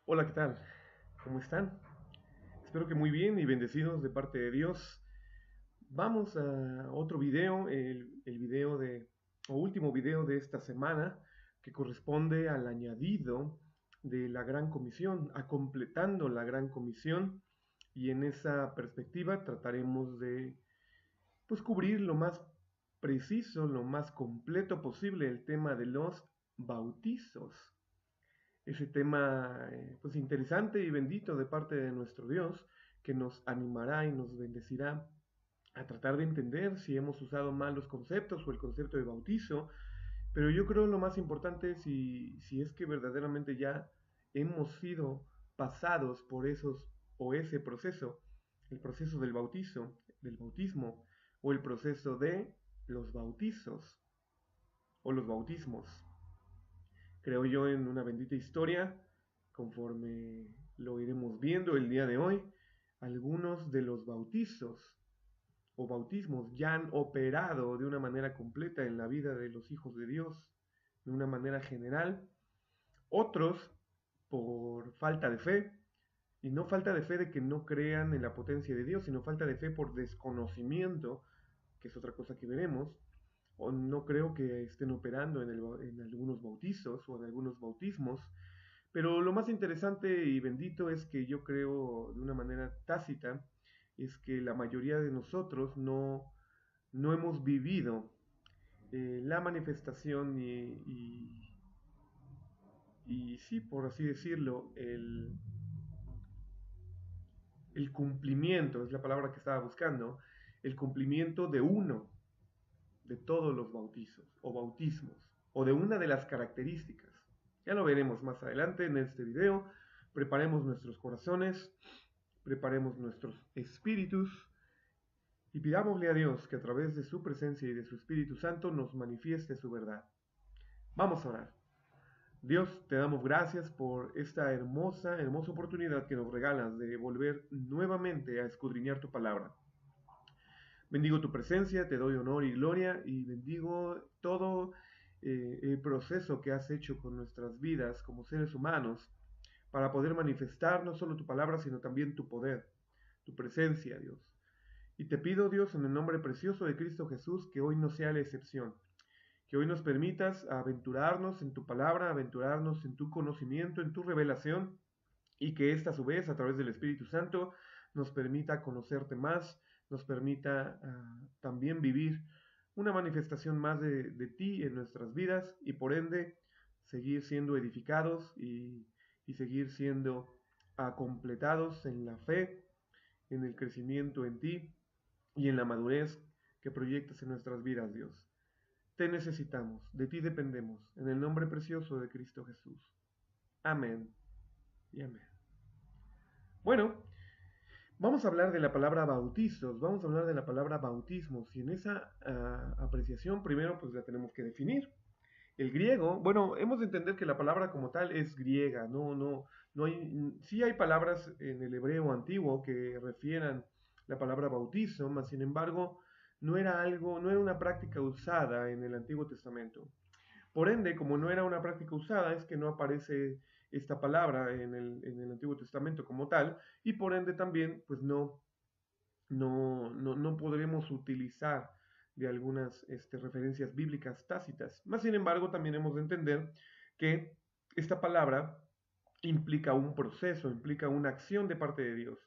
Hola, ¿qué tal? ¿Cómo están? Espero que muy bien y bendecidos de parte de Dios. Vamos a otro video, el video o último video de esta semana, que corresponde al añadido de la Gran Comisión, a completando la Gran Comisión, y en esa perspectiva trataremos de pues cubrir lo más preciso, lo más completo posible el tema de los bautizos. Ese tema pues interesante y bendito de parte de nuestro Dios, que nos animará y nos bendecirá a tratar de entender si hemos usado mal los conceptos o el concepto de bautizo. Pero yo creo lo más importante es si es que verdaderamente ya hemos sido pasados por esos o ese proceso, el proceso del bautizo, del bautismo, o el proceso de los bautizos o los bautismos. Creo yo en una bendita historia, conforme lo iremos viendo el día de hoy. Algunos de los bautizos o bautismos ya han operado de una manera completa en la vida de los hijos de Dios, de una manera general. Otros por falta de fe, y no falta de fe de que no crean en la potencia de Dios, sino falta de fe por desconocimiento, que es otra cosa que veremos, o no creo que estén operando en algunos bautizos o en algunos bautismos. Pero lo más interesante y bendito es que yo creo de una manera tácita, es que la mayoría de nosotros no hemos vivido la manifestación y sí, por así decirlo, el cumplimiento, es la palabra que estaba buscando, el cumplimiento de uno de todos los bautizos o bautismos o de una de las características. Ya lo veremos más adelante en este video. Preparemos nuestros corazones, preparemos nuestros espíritus y pidámosle a Dios que a través de su presencia y de su Espíritu Santo nos manifieste su verdad. Vamos a orar. Dios, te damos gracias por esta hermosa oportunidad que nos regalas de volver nuevamente a escudriñar tu palabra. Bendigo tu presencia, te doy honor y gloria y bendigo todo el proceso que has hecho con nuestras vidas como seres humanos para poder manifestar no solo tu palabra, sino también tu poder, tu presencia, Dios. Y te pido, Dios, en el nombre precioso de Cristo Jesús, que hoy no sea la excepción, que hoy nos permitas aventurarnos en tu palabra, aventurarnos en tu conocimiento, en tu revelación, y que esta a su vez, a través del Espíritu Santo, nos permita conocerte más, nos permita también vivir una manifestación más de ti en nuestras vidas y por ende seguir siendo edificados y seguir siendo completados en la fe, en el crecimiento en ti y en la madurez que proyectas en nuestras vidas, Dios. Te necesitamos, de ti dependemos, en el nombre precioso de Cristo Jesús. Amén y amén. Bueno, vamos a hablar de la palabra bautizos, vamos a hablar de la palabra bautismos y en esa apreciación primero pues la tenemos que definir. El griego, bueno, hemos de entender que la palabra como tal es griega, no hay, sí hay palabras en el hebreo antiguo que refieran la palabra bautizo, mas sin embargo no era una práctica usada en el Antiguo Testamento. Por ende, como no era una práctica usada, es que no aparece esta palabra en el Antiguo Testamento como tal, y por ende también, pues no podremos utilizar de algunas referencias bíblicas tácitas. Más sin embargo, también hemos de entender que esta palabra implica un proceso, implica una acción de parte de Dios.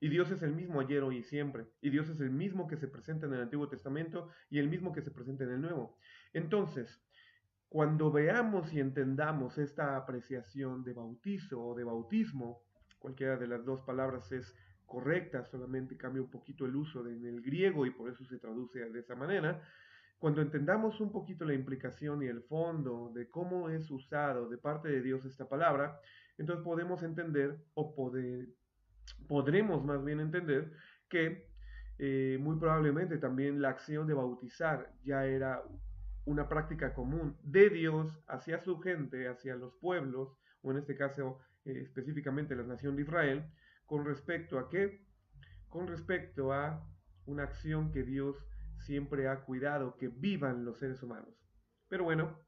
Y Dios es el mismo ayer, hoy y siempre. Y Dios es el mismo que se presenta en el Antiguo Testamento y el mismo que se presenta en el Nuevo. Entonces, cuando veamos y entendamos esta apreciación de bautizo o de bautismo, cualquiera de las dos palabras es correcta, solamente cambia un poquito el uso en el griego y por eso se traduce de esa manera. Cuando entendamos un poquito la implicación y el fondo de cómo es usado de parte de Dios esta palabra, entonces podemos entender podremos más bien entender que muy probablemente también la acción de bautizar ya era una práctica común de Dios hacia su gente, hacia los pueblos, o en este caso específicamente la nación de Israel, con respecto a qué? Con respecto a una acción que Dios siempre ha cuidado, que vivan los seres humanos. Pero bueno,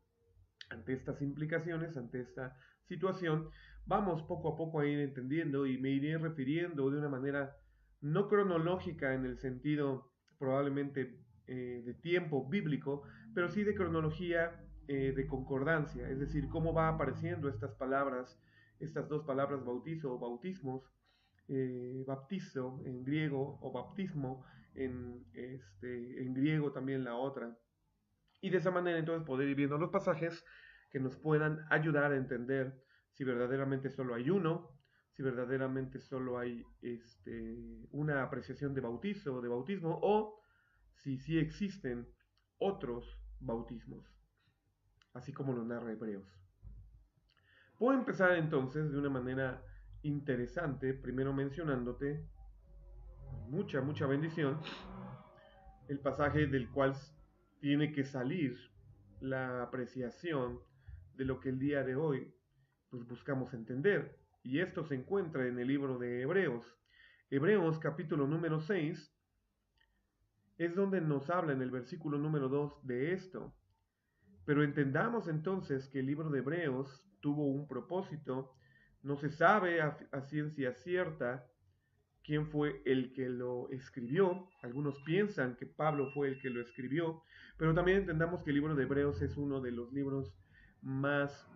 ante estas implicaciones, ante esta situación, vamos poco a poco a ir entendiendo y me iré refiriendo de una manera no cronológica en el sentido probablemente de tiempo bíblico, pero sí de cronología de concordancia, es decir, cómo va apareciendo estas palabras, estas dos palabras bautizo o bautismos, baptizo en griego o baptismo en griego también la otra. Y de esa manera entonces poder ir viendo los pasajes que nos puedan ayudar a entender si verdaderamente solo hay uno, si verdaderamente solo hay una apreciación de bautizo o de bautismo, o si sí existen otros bautismos, así como lo narra Hebreos. Puedo empezar entonces de una manera interesante, primero mencionándote, mucha bendición, el pasaje del cual tiene que salir la apreciación de lo que el día de hoy pues buscamos entender. Y esto se encuentra en el libro de Hebreos. Hebreos capítulo número 6 es donde nos habla en el versículo número 2 de esto. Pero entendamos entonces que el libro de Hebreos tuvo un propósito. No se sabe a ciencia cierta quién fue el que lo escribió. Algunos piensan que Pablo fue el que lo escribió, pero también entendamos que el libro de Hebreos es uno de los libros más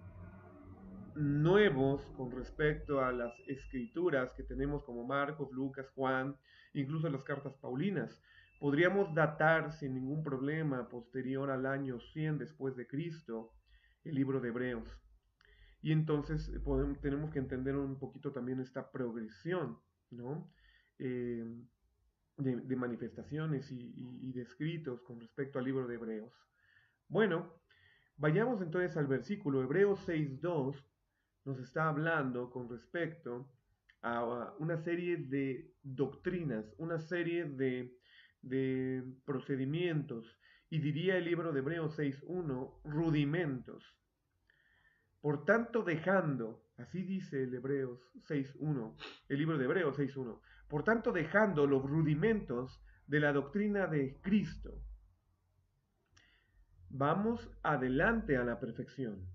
nuevos con respecto a las escrituras que tenemos como Marcos, Lucas, Juan, incluso las cartas paulinas. Podríamos datar sin ningún problema posterior al año 100 después de Cristo el libro de Hebreos. Y entonces tenemos que entender un poquito también esta progresión, ¿no? Eh, de manifestaciones y de escritos con respecto al libro de Hebreos. Bueno, vayamos entonces al versículo Hebreos 6.2, nos está hablando con respecto a una serie de doctrinas, una serie de procedimientos, y diría el libro de Hebreos 6.1, rudimentos. Por tanto, dejando, así dice el Hebreos 6.1, el libro de Hebreos 6.1, por tanto, dejando los rudimentos de la doctrina de Cristo, vamos adelante a la perfección,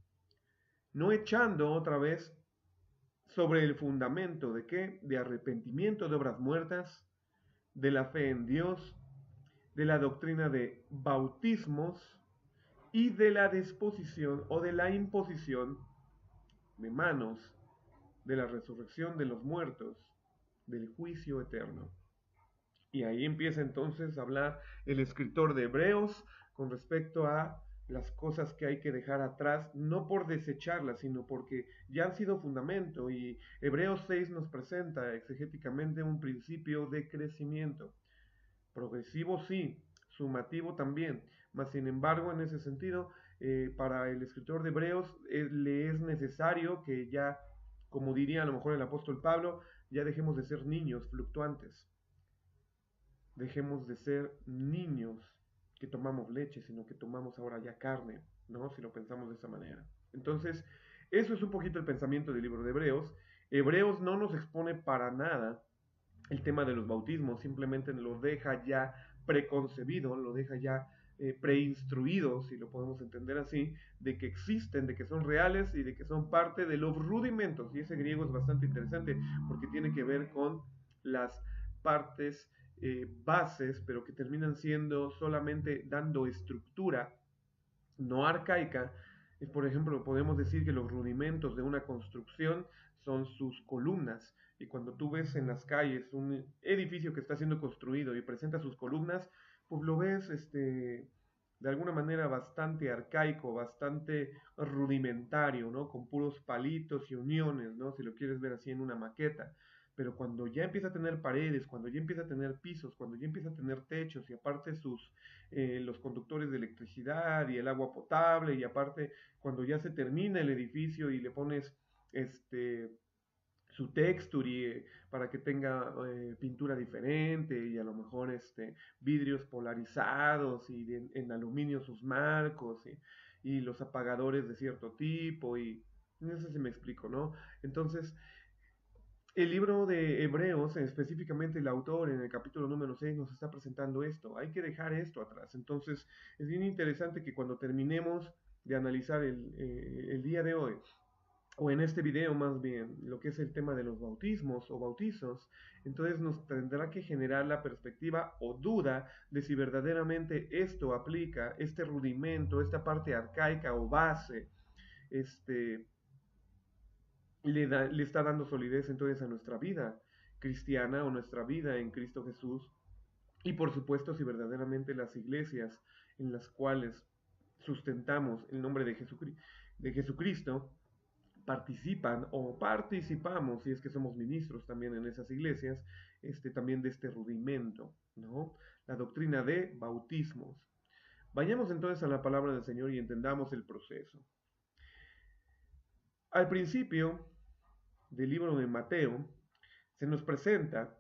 no echando otra vez sobre el fundamento de qué, de arrepentimiento de obras muertas, de la fe en Dios, de la doctrina de bautismos y de la disposición o de la imposición de manos, de la resurrección de los muertos, del juicio eterno. Y ahí empieza entonces a hablar el escritor de Hebreos con respecto a las cosas que hay que dejar atrás, no por desecharlas, sino porque ya han sido fundamento. Y Hebreos 6 nos presenta exegéticamente un principio de crecimiento. Progresivo sí, sumativo también, mas sin embargo en ese sentido, para el escritor de Hebreos le es necesario que ya, como diría a lo mejor el apóstol Pablo, ya dejemos de ser niños fluctuantes, dejemos de ser niños que tomamos leche, sino que tomamos ahora ya carne, ¿no? Si lo pensamos de esa manera. Entonces, eso es un poquito el pensamiento del libro de Hebreos. Hebreos no nos expone para nada el tema de los bautismos, simplemente lo deja ya preconcebido, lo deja ya preinstruido, si lo podemos entender así, de que existen, de que son reales y de que son parte de los rudimentos. Y ese griego es bastante interesante porque tiene que ver con las partes bases, pero que terminan siendo solamente dando estructura, no arcaica. Por ejemplo, podemos decir que los rudimentos de una construcción son sus columnas. Y cuando tú ves en las calles un edificio que está siendo construido y presenta sus columnas, pues lo ves de alguna manera bastante arcaico, bastante rudimentario, ¿no? Con puros palitos y uniones, ¿no? Si lo quieres ver así en una maqueta. Pero cuando ya empieza a tener paredes, cuando ya empieza a tener pisos, cuando ya empieza a tener techos y aparte los conductores de electricidad y el agua potable y aparte cuando ya se termina el edificio y le pones su texture para que tenga pintura diferente y a lo mejor vidrios polarizados y en aluminio sus marcos y los apagadores de cierto tipo y no sé si me explico, ¿no? Entonces, el libro de Hebreos, específicamente el autor en el capítulo número 6 nos está presentando esto. Hay que dejar esto atrás. Entonces, es bien interesante que cuando terminemos de analizar el día de hoy, o en este video más bien, lo que es el tema de los bautismos o bautizos, entonces nos tendrá que generar la perspectiva o duda de si verdaderamente esto aplica, este rudimento, esta parte arcaica o base, este, le está dando solidez entonces a nuestra vida cristiana o nuestra vida en Cristo Jesús. Y por supuesto, si verdaderamente las iglesias en las cuales sustentamos el nombre de Jesucristo participan o participamos, si es que somos ministros también en esas iglesias, también de este rudimento, ¿no? La doctrina de bautismos. Vayamos entonces a la palabra del Señor y entendamos el proceso. Al principio del libro de Mateo se nos presenta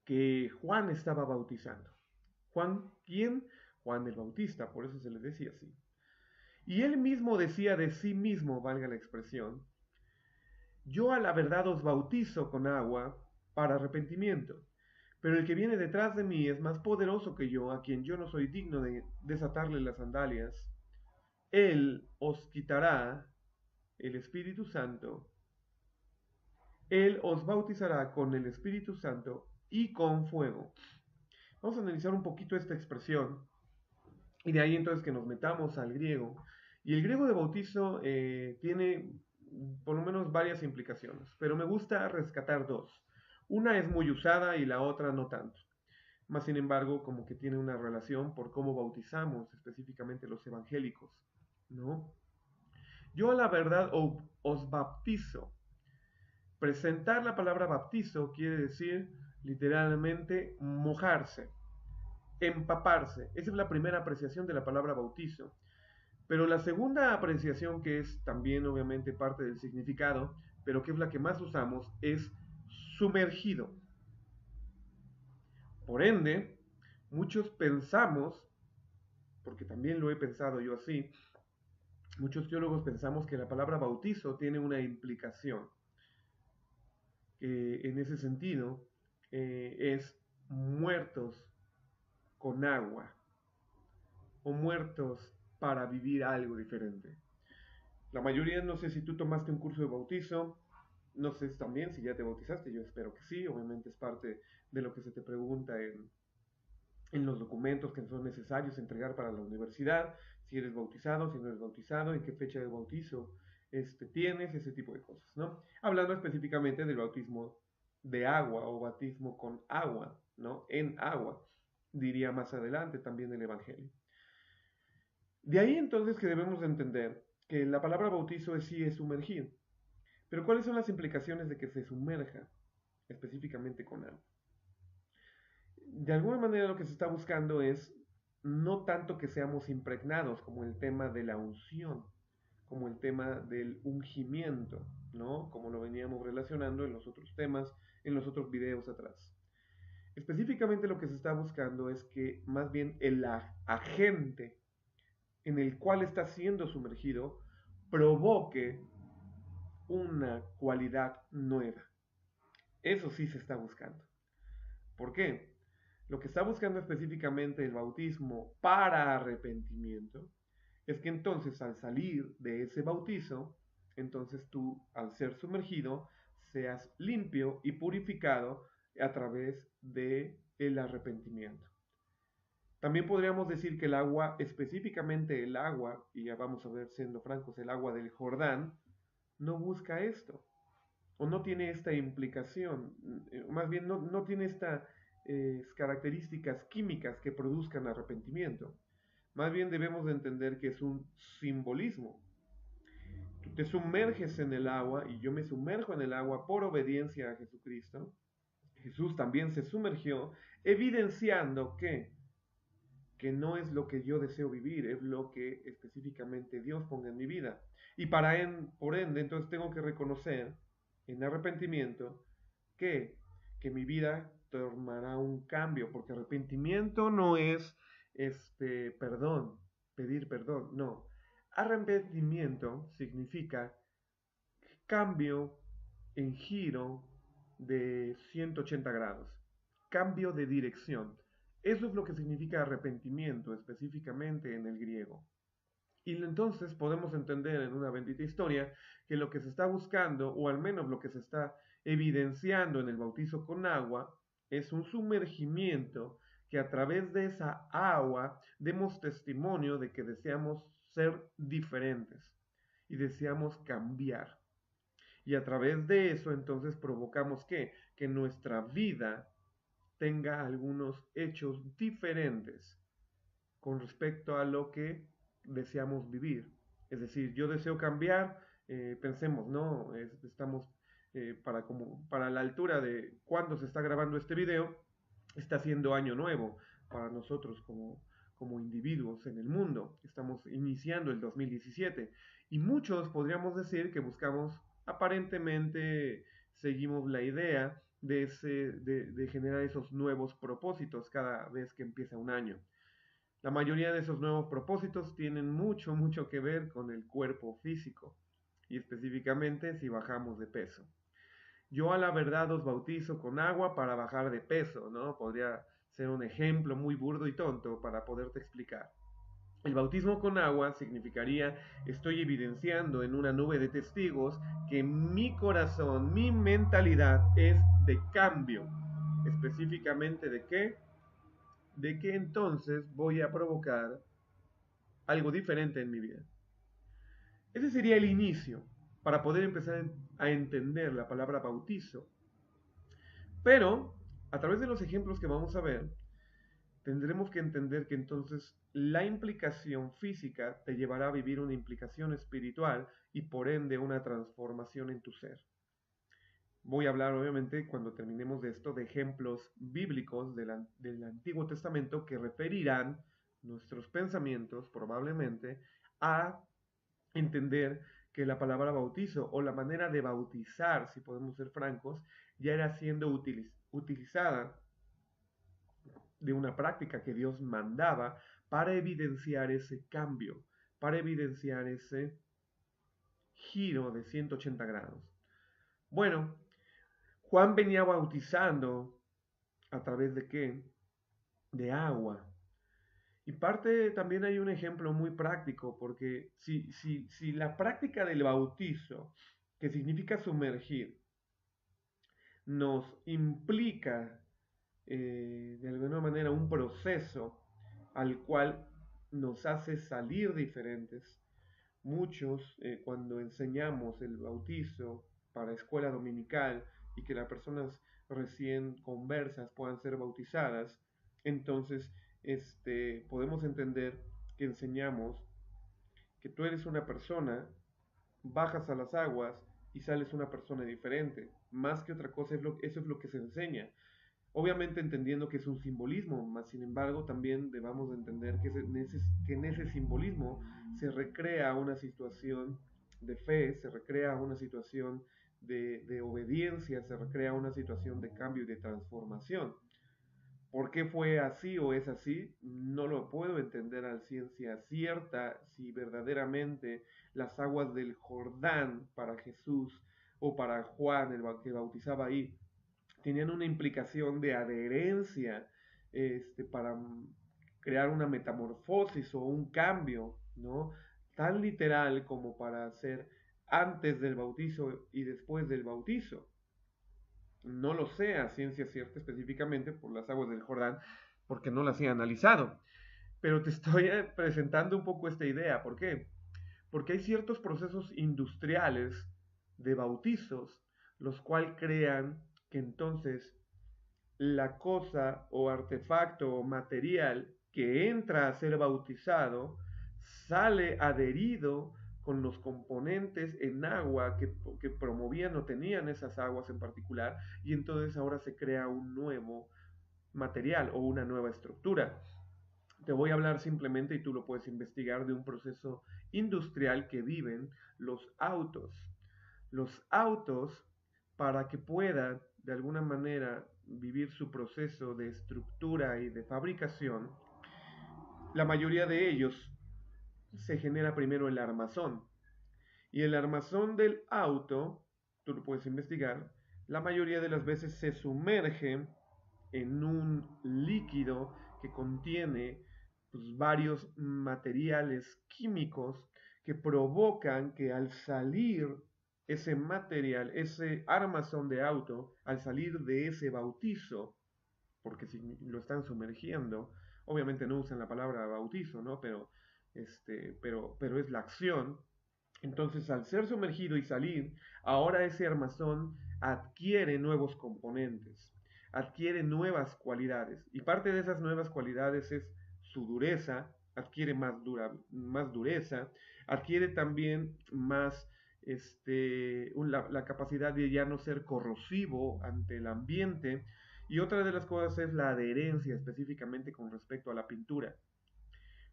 que Juan estaba bautizando. Juan, ¿quién? Juan el Bautista, por eso se le decía así. Y él mismo decía de sí mismo, valga la expresión, yo a la verdad os bautizo con agua para arrepentimiento, pero el que viene detrás de mí es más poderoso que yo, a quien yo no soy digno de desatarle las sandalias. Él os quitará el Espíritu Santo, él os bautizará con el Espíritu Santo y con fuego. Vamos a analizar un poquito esta expresión y de ahí entonces que nos metamos al griego. Y el griego de bautizo tiene por lo menos varias implicaciones, pero me gusta rescatar dos. Una es muy usada y la otra no tanto. Más sin embargo, como que tiene una relación por cómo bautizamos específicamente los evangélicos, ¿no? Yo a la verdad os bautizo. Presentar la palabra bautizo quiere decir literalmente mojarse, empaparse. Esa es la primera apreciación de la palabra bautizo. Pero la segunda apreciación, que es también obviamente parte del significado, pero que es la que más usamos, es sumergido. Por ende, muchos pensamos, porque también lo he pensado yo así, muchos teólogos pensamos que la palabra bautizo tiene una implicación, que en ese sentido es muertos con agua o muertos para vivir algo diferente. La mayoría, no sé si tú tomaste un curso de bautizo, no sé también si ya te bautizaste, yo espero que sí, obviamente es parte de lo que se te pregunta en los documentos que son necesarios entregar para la universidad, si eres bautizado, si no eres bautizado, en qué fecha de bautizo tienes, ese tipo de cosas, ¿no? Hablando específicamente del bautismo de agua o bautismo con agua, ¿no? En agua, diría más adelante también el Evangelio. De ahí entonces que debemos entender que la palabra bautizo sí es sumergir. Pero ¿cuáles son las implicaciones de que se sumerja específicamente con agua? De alguna manera lo que se está buscando es no tanto que seamos impregnados como el tema de la unción, como el tema del ungimiento, ¿no? Como lo veníamos relacionando en los otros temas, en los otros videos atrás. Específicamente lo que se está buscando es que más bien el agente en el cual está siendo sumergido provoque una cualidad nueva. Eso sí se está buscando. ¿Por qué? Lo que está buscando específicamente el bautismo para arrepentimiento es que entonces al salir de ese bautizo, entonces tú al ser sumergido seas limpio y purificado a través de el arrepentimiento. También podríamos decir que el agua, específicamente el agua, y ya vamos a ver siendo francos, el agua del Jordán, no busca esto, o no tiene esta implicación, más bien no tiene estas características químicas que produzcan arrepentimiento. Más bien debemos de entender que es un simbolismo. Tú te sumerges en el agua y yo me sumerjo en el agua por obediencia a Jesucristo. Jesús también se sumergió, evidenciando que no es lo que yo deseo vivir, es lo que específicamente Dios ponga en mi vida. Y por ende, entonces tengo que reconocer en arrepentimiento que, que mi vida tomará un cambio, porque arrepentimiento no es perdón, pedir perdón, no. Arrepentimiento significa cambio en giro de 180 grados, cambio de dirección. Eso es lo que significa arrepentimiento específicamente en el griego. Y entonces podemos entender en una bendita historia que lo que se está buscando, o al menos lo que se está evidenciando en el bautizo con agua, es un sumergimiento que a través de esa agua demos testimonio de que deseamos ser diferentes y deseamos cambiar. Y a través de eso entonces provocamos que nuestra vida tenga algunos hechos diferentes con respecto a lo que deseamos vivir. Es decir, yo deseo cambiar, pensemos, ¿no? Estamos para la altura de cuando se está grabando este video, está siendo año nuevo para nosotros como individuos en el mundo. Estamos iniciando el 2017 y muchos podríamos decir que buscamos, aparentemente, seguimos la idea de generar esos nuevos propósitos cada vez que empieza un año. La mayoría de esos nuevos propósitos tienen mucho que ver con el cuerpo físico y específicamente si bajamos de peso. Yo a la verdad os bautizo con agua para bajar de peso, ¿no? Podría ser un ejemplo muy burdo y tonto para poderte explicar. El bautismo con agua significaría estoy evidenciando en una nube de testigos que mi corazón, mi mentalidad es de cambio. Específicamente de qué? De que entonces voy a provocar algo diferente en mi vida. Ese sería el inicio para poder empezar a entender la palabra bautizo. Pero, a través de los ejemplos que vamos a ver, tendremos que entender que entonces la implicación física te llevará a vivir una implicación espiritual y por ende una transformación en tu ser. Voy a hablar obviamente cuando terminemos de esto de ejemplos bíblicos del Antiguo Testamento que referirán nuestros pensamientos probablemente a entender que la palabra bautizo o la manera de bautizar, si podemos ser francos, ya era siendo utilizada de una práctica que Dios mandaba para evidenciar ese cambio, para evidenciar ese giro de 180 grados. Bueno, Juan venía bautizando a través de qué? De agua. Y parte también hay un ejemplo muy práctico, porque si la práctica del bautizo, que significa sumergir, nos implica de alguna manera un proceso al cual nos hace salir diferentes. Muchos, cuando enseñamos el bautizo para escuela dominical y que las personas recién conversas puedan ser bautizadas, entonces podemos entender que enseñamos que tú eres una persona, bajas a las aguas y sales una persona diferente. Más que otra cosa, eso es lo que se enseña. Obviamente entendiendo que es un simbolismo, más sin embargo también debamos de entender que en ese simbolismo se recrea una situación de fe, se recrea una situación de obediencia, se recrea una situación de cambio y de transformación. ¿Por qué fue así o es así? No lo puedo entender a ciencia cierta si verdaderamente las aguas del Jordán para Jesús o para Juan, el que bautizaba ahí, tenían una implicación de adherencia para crear una metamorfosis o un cambio, ¿no? Tan literal como para hacer antes del bautizo y después del bautizo. No lo sé a ciencia cierta específicamente por las aguas del Jordán, porque no las he analizado. Pero te estoy presentando un poco esta idea. ¿Por qué? Porque hay ciertos procesos industriales de bautizos, los cuales crean que entonces la cosa o artefacto o material que entra a ser bautizado sale adherido con los componentes en agua que promovían o tenían esas aguas en particular, y entonces ahora se crea un nuevo material o una nueva estructura. Te voy a hablar simplemente, y tú lo puedes investigar, de un proceso industrial que viven los autos. Los autos, para que puedan de alguna manera vivir su proceso de estructura y de fabricación, la mayoría de ellos se genera primero el armazón. Y el armazón del auto, tú lo puedes investigar, la mayoría de las veces se sumerge en un líquido que contiene pues, varios materiales químicos que provocan que al salir ese material, ese armazón de auto, al salir de ese bautizo, porque si lo están sumergiendo, obviamente no usan la palabra bautizo, ¿no? Pero es la acción. Entonces, al ser sumergido y salir, ahora ese armazón adquiere nuevos componentes, adquiere nuevas cualidades. Y parte de esas nuevas cualidades es su dureza, adquiere más dureza, adquiere también más la capacidad de ya no ser corrosivo ante el ambiente. Y otra de las cosas es la adherencia específicamente con respecto a la pintura.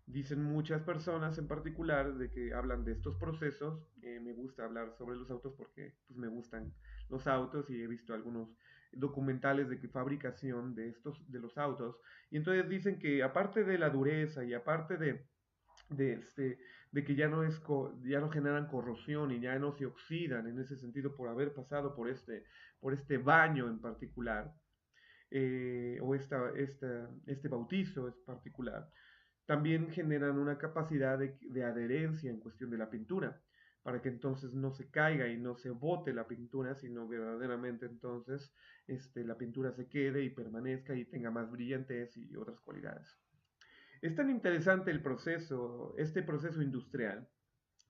Dicen muchas personas en particular de que hablan de estos procesos. Me gusta hablar sobre los autos porque pues, me gustan los autos y he visto algunos documentales de fabricación de los autos. Y entonces dicen que aparte de la dureza y aparte de, este, de que ya no generan corrosión y ya no se oxidan en ese sentido por haber pasado por este baño en particular, o este bautizo es particular, también generan una capacidad de adherencia en cuestión de la pintura, para que entonces no se caiga y no se bote la pintura, sino verdaderamente entonces la pintura se quede y permanezca y tenga más brillantez y otras cualidades. Es tan interesante este proceso industrial,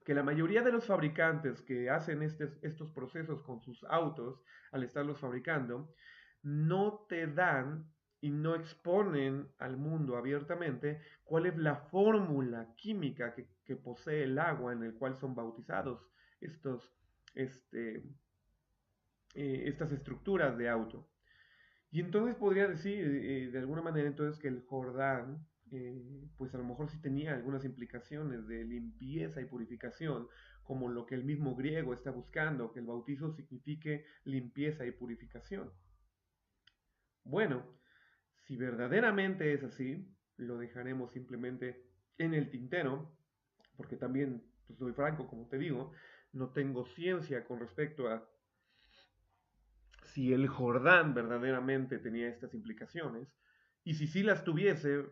que la mayoría de los fabricantes que hacen estos procesos con sus autos, al estarlos fabricando, no te dan y no exponen al mundo abiertamente cuál es la fórmula química que posee el agua en el cual son bautizados estos, este, estas estructuras de auto. Y entonces podría decir, de alguna manera, entonces que el Jordán, pues a lo mejor sí tenía algunas implicaciones de limpieza y purificación, como lo que el mismo griego está buscando, que el bautizo signifique limpieza y purificación. Bueno, si verdaderamente es así, lo dejaremos simplemente en el tintero, porque también, pues soy franco, como te digo, no tengo ciencia con respecto a si el Jordán verdaderamente tenía estas implicaciones. Y si sí las tuviese,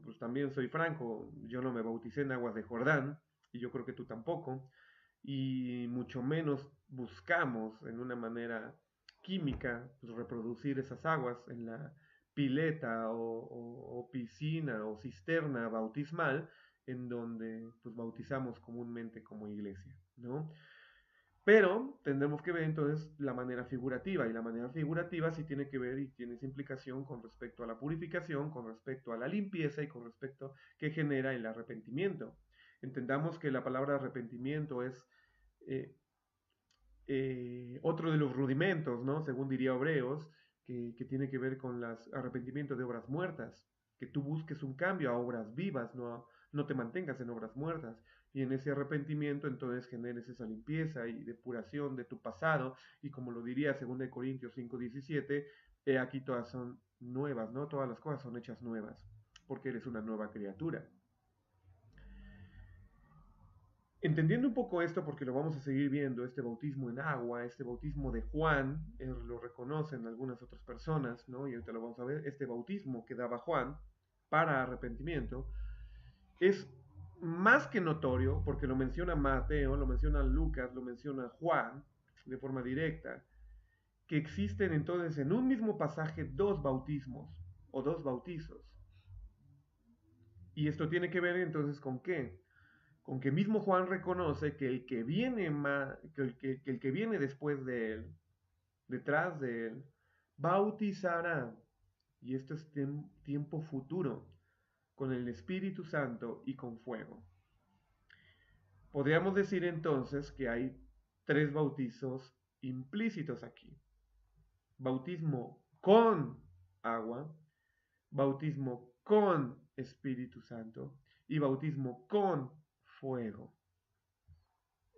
pues también soy franco, yo no me bauticé en aguas de Jordán, y yo creo que tú tampoco, y mucho menos buscamos en una manera química pues, reproducir esas aguas en la pileta o piscina o cisterna bautismal en donde pues bautizamos comúnmente como iglesia, ¿no? Pero tendremos que ver entonces la manera figurativa, y la manera figurativa sí tiene que ver y tiene esa implicación con respecto a la purificación, con respecto a la limpieza y con respecto que genera el arrepentimiento. Entendamos que la palabra arrepentimiento es eh, otro de los rudimentos, ¿no? Según diría Hebreos, que tiene que ver con los arrepentimientos de obras muertas, que tú busques un cambio a obras vivas, no te mantengas en obras muertas. Y en ese arrepentimiento entonces generes esa limpieza y depuración de tu pasado, y como lo diría 2 Corintios 5:17, aquí todas son nuevas, ¿no? Todas las cosas son hechas nuevas, porque eres una nueva criatura. Entendiendo un poco esto, porque lo vamos a seguir viendo, este bautismo en agua, este bautismo de Juan, lo reconocen algunas otras personas, ¿no? Y ahorita lo vamos a ver, este bautismo que daba Juan para arrepentimiento, es más que notorio, porque lo menciona Mateo, lo menciona Lucas, lo menciona Juan, de forma directa, que existen entonces en un mismo pasaje dos bautismos o dos bautizos. Y esto tiene que ver entonces con qué? Con que mismo Juan reconoce que el que viene que el que viene después de él, detrás de él, bautizará, y esto es tiempo futuro, con el Espíritu Santo y con fuego. Podríamos decir entonces que hay tres bautizos implícitos aquí. Bautismo con agua, bautismo con Espíritu Santo y bautismo con fuego.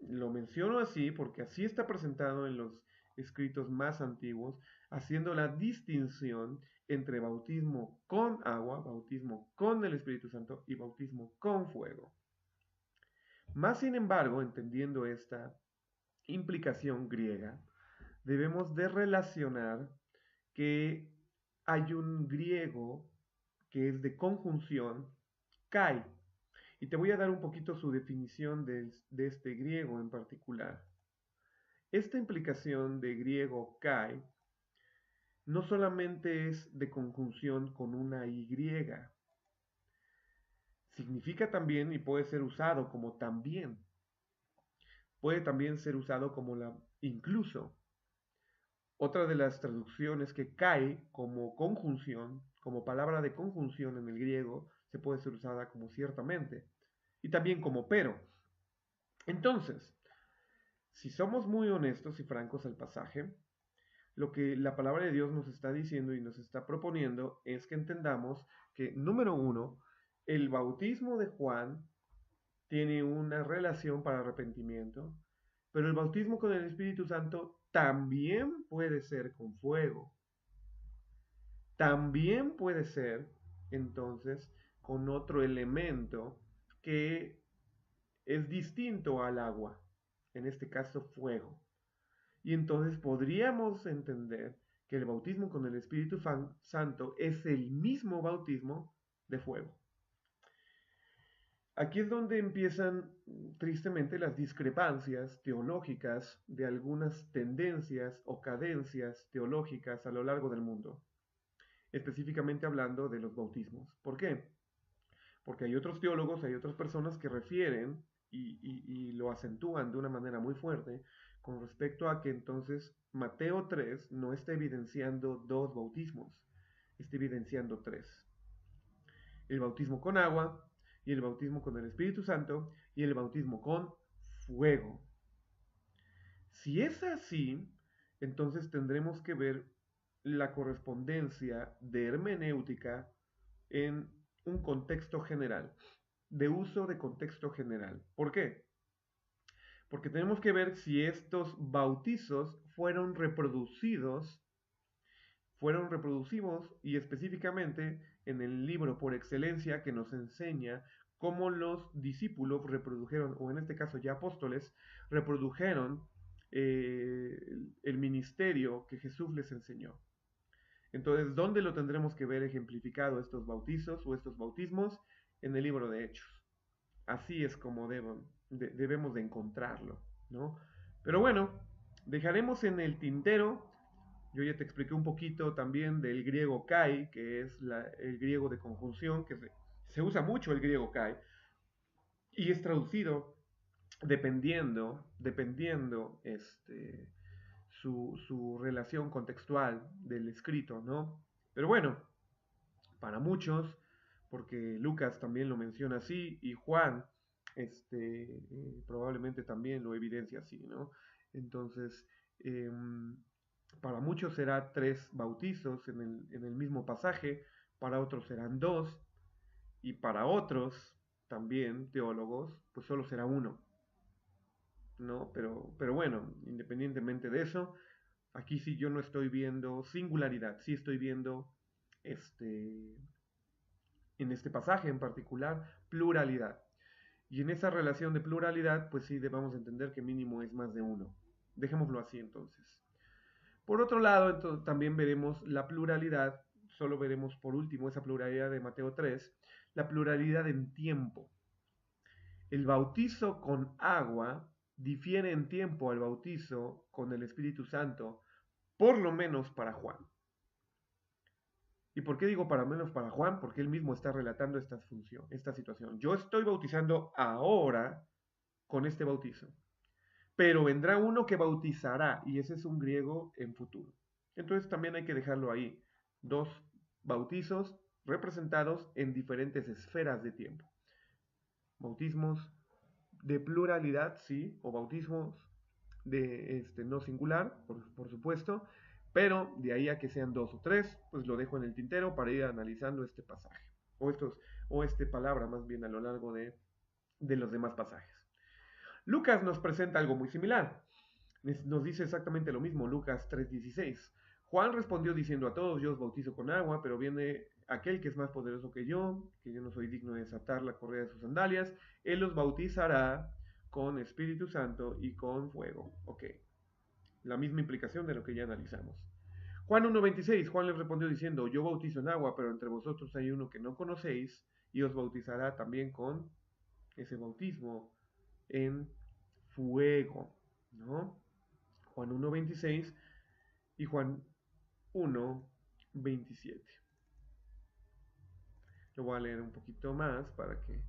Lo menciono así porque así está presentado en los escritos más antiguos, haciendo la distinción entre bautismo con agua, bautismo con el Espíritu Santo y bautismo con fuego. Más sin embargo, entendiendo esta implicación griega, debemos de relacionar que hay un griego que es de conjunción kai. Y te voy a dar un poquito su definición de este griego en particular. Esta implicación de griego kai no solamente es de conjunción con una y, significa también y puede ser usado como también. Puede también ser usado como la incluso. Otra de las traducciones que cae como conjunción, como palabra de conjunción en el griego, se puede ser usada como ciertamente y también como pero. Entonces, si somos muy honestos y francos al pasaje, lo que la palabra de Dios nos está diciendo y nos está proponiendo es que entendamos que, número uno, el bautismo de Juan tiene una relación para arrepentimiento, pero el bautismo con el Espíritu Santo también puede ser con fuego. También puede ser, entonces, con otro elemento que es distinto al agua, en este caso fuego. Y entonces podríamos entender que el bautismo con el Espíritu Santo es el mismo bautismo de fuego. Aquí es donde empiezan tristemente las discrepancias teológicas de algunas tendencias o cadencias teológicas a lo largo del mundo, específicamente hablando de los bautismos. ¿Por qué? Porque hay otros teólogos, hay otras personas que refieren y lo acentúan de una manera muy fuerte con respecto a que entonces Mateo 3 no está evidenciando dos bautismos, está evidenciando tres. El bautismo con agua, y el bautismo con el Espíritu Santo, y el bautismo con fuego. Si es así, entonces tendremos que ver la correspondencia de hermenéutica en un contexto general, de uso de contexto general. ¿Por qué? Porque tenemos que ver si estos bautizos fueron reproducidos y específicamente en el libro por excelencia que nos enseña cómo los discípulos reprodujeron, o en este caso ya apóstoles, reprodujeron el ministerio que Jesús les enseñó. Entonces, ¿dónde lo tendremos que ver ejemplificado estos bautizos o estos bautismos? En el libro de Hechos. Así es como debemos de encontrarlo, ¿no? Pero bueno, dejaremos en el tintero. Yo ya te expliqué un poquito también del griego kai, que es el griego de conjunción, que se usa mucho el griego kai, y es traducido dependiendo su relación contextual del escrito, ¿no? Pero bueno, para muchos, porque Lucas también lo menciona así, y Juan probablemente también lo evidencia así, ¿no? Entonces, eh, para muchos será tres bautizos en el mismo pasaje, para otros serán dos, y para otros también teólogos, pues solo será uno, ¿no? Pero bueno, independientemente de eso, aquí sí yo no estoy viendo singularidad, sí estoy viendo este, en este pasaje en particular pluralidad. Y en esa relación de pluralidad, pues sí debemos entender que mínimo es más de uno. Dejémoslo así entonces. Por otro lado, entonces, también veremos la pluralidad, solo veremos por último esa pluralidad de Mateo 3, la pluralidad en tiempo. El bautizo con agua difiere en tiempo al bautizo con el Espíritu Santo, por lo menos para Juan. ¿Y por qué digo para menos para Juan? Porque él mismo está relatando esta situación. Yo estoy bautizando ahora con este bautizo, pero vendrá uno que bautizará, y ese es un griego en futuro. Entonces también hay que dejarlo ahí. Dos bautizos representados en diferentes esferas de tiempo. Bautismos de pluralidad, sí, o bautismos de no singular, por supuesto, pero de ahí a que sean dos o tres, pues lo dejo en el tintero para ir analizando este pasaje, o esta palabra más bien a lo largo de los demás pasajes. Lucas nos presenta algo muy similar. Nos dice exactamente lo mismo, Lucas 3:16. Juan respondió diciendo a todos, yo os bautizo con agua, pero viene aquel que es más poderoso que yo no soy digno de desatar la correa de sus sandalias, él los bautizará con Espíritu Santo y con fuego. Ok, la misma implicación de lo que ya analizamos. Juan 1:26, Juan les respondió diciendo, yo bautizo en agua, pero entre vosotros hay uno que no conocéis, y os bautizará también con ese bautismo en fuego, ¿no? Juan 1:26 y Juan 1:27. Lo voy a leer un poquito más para que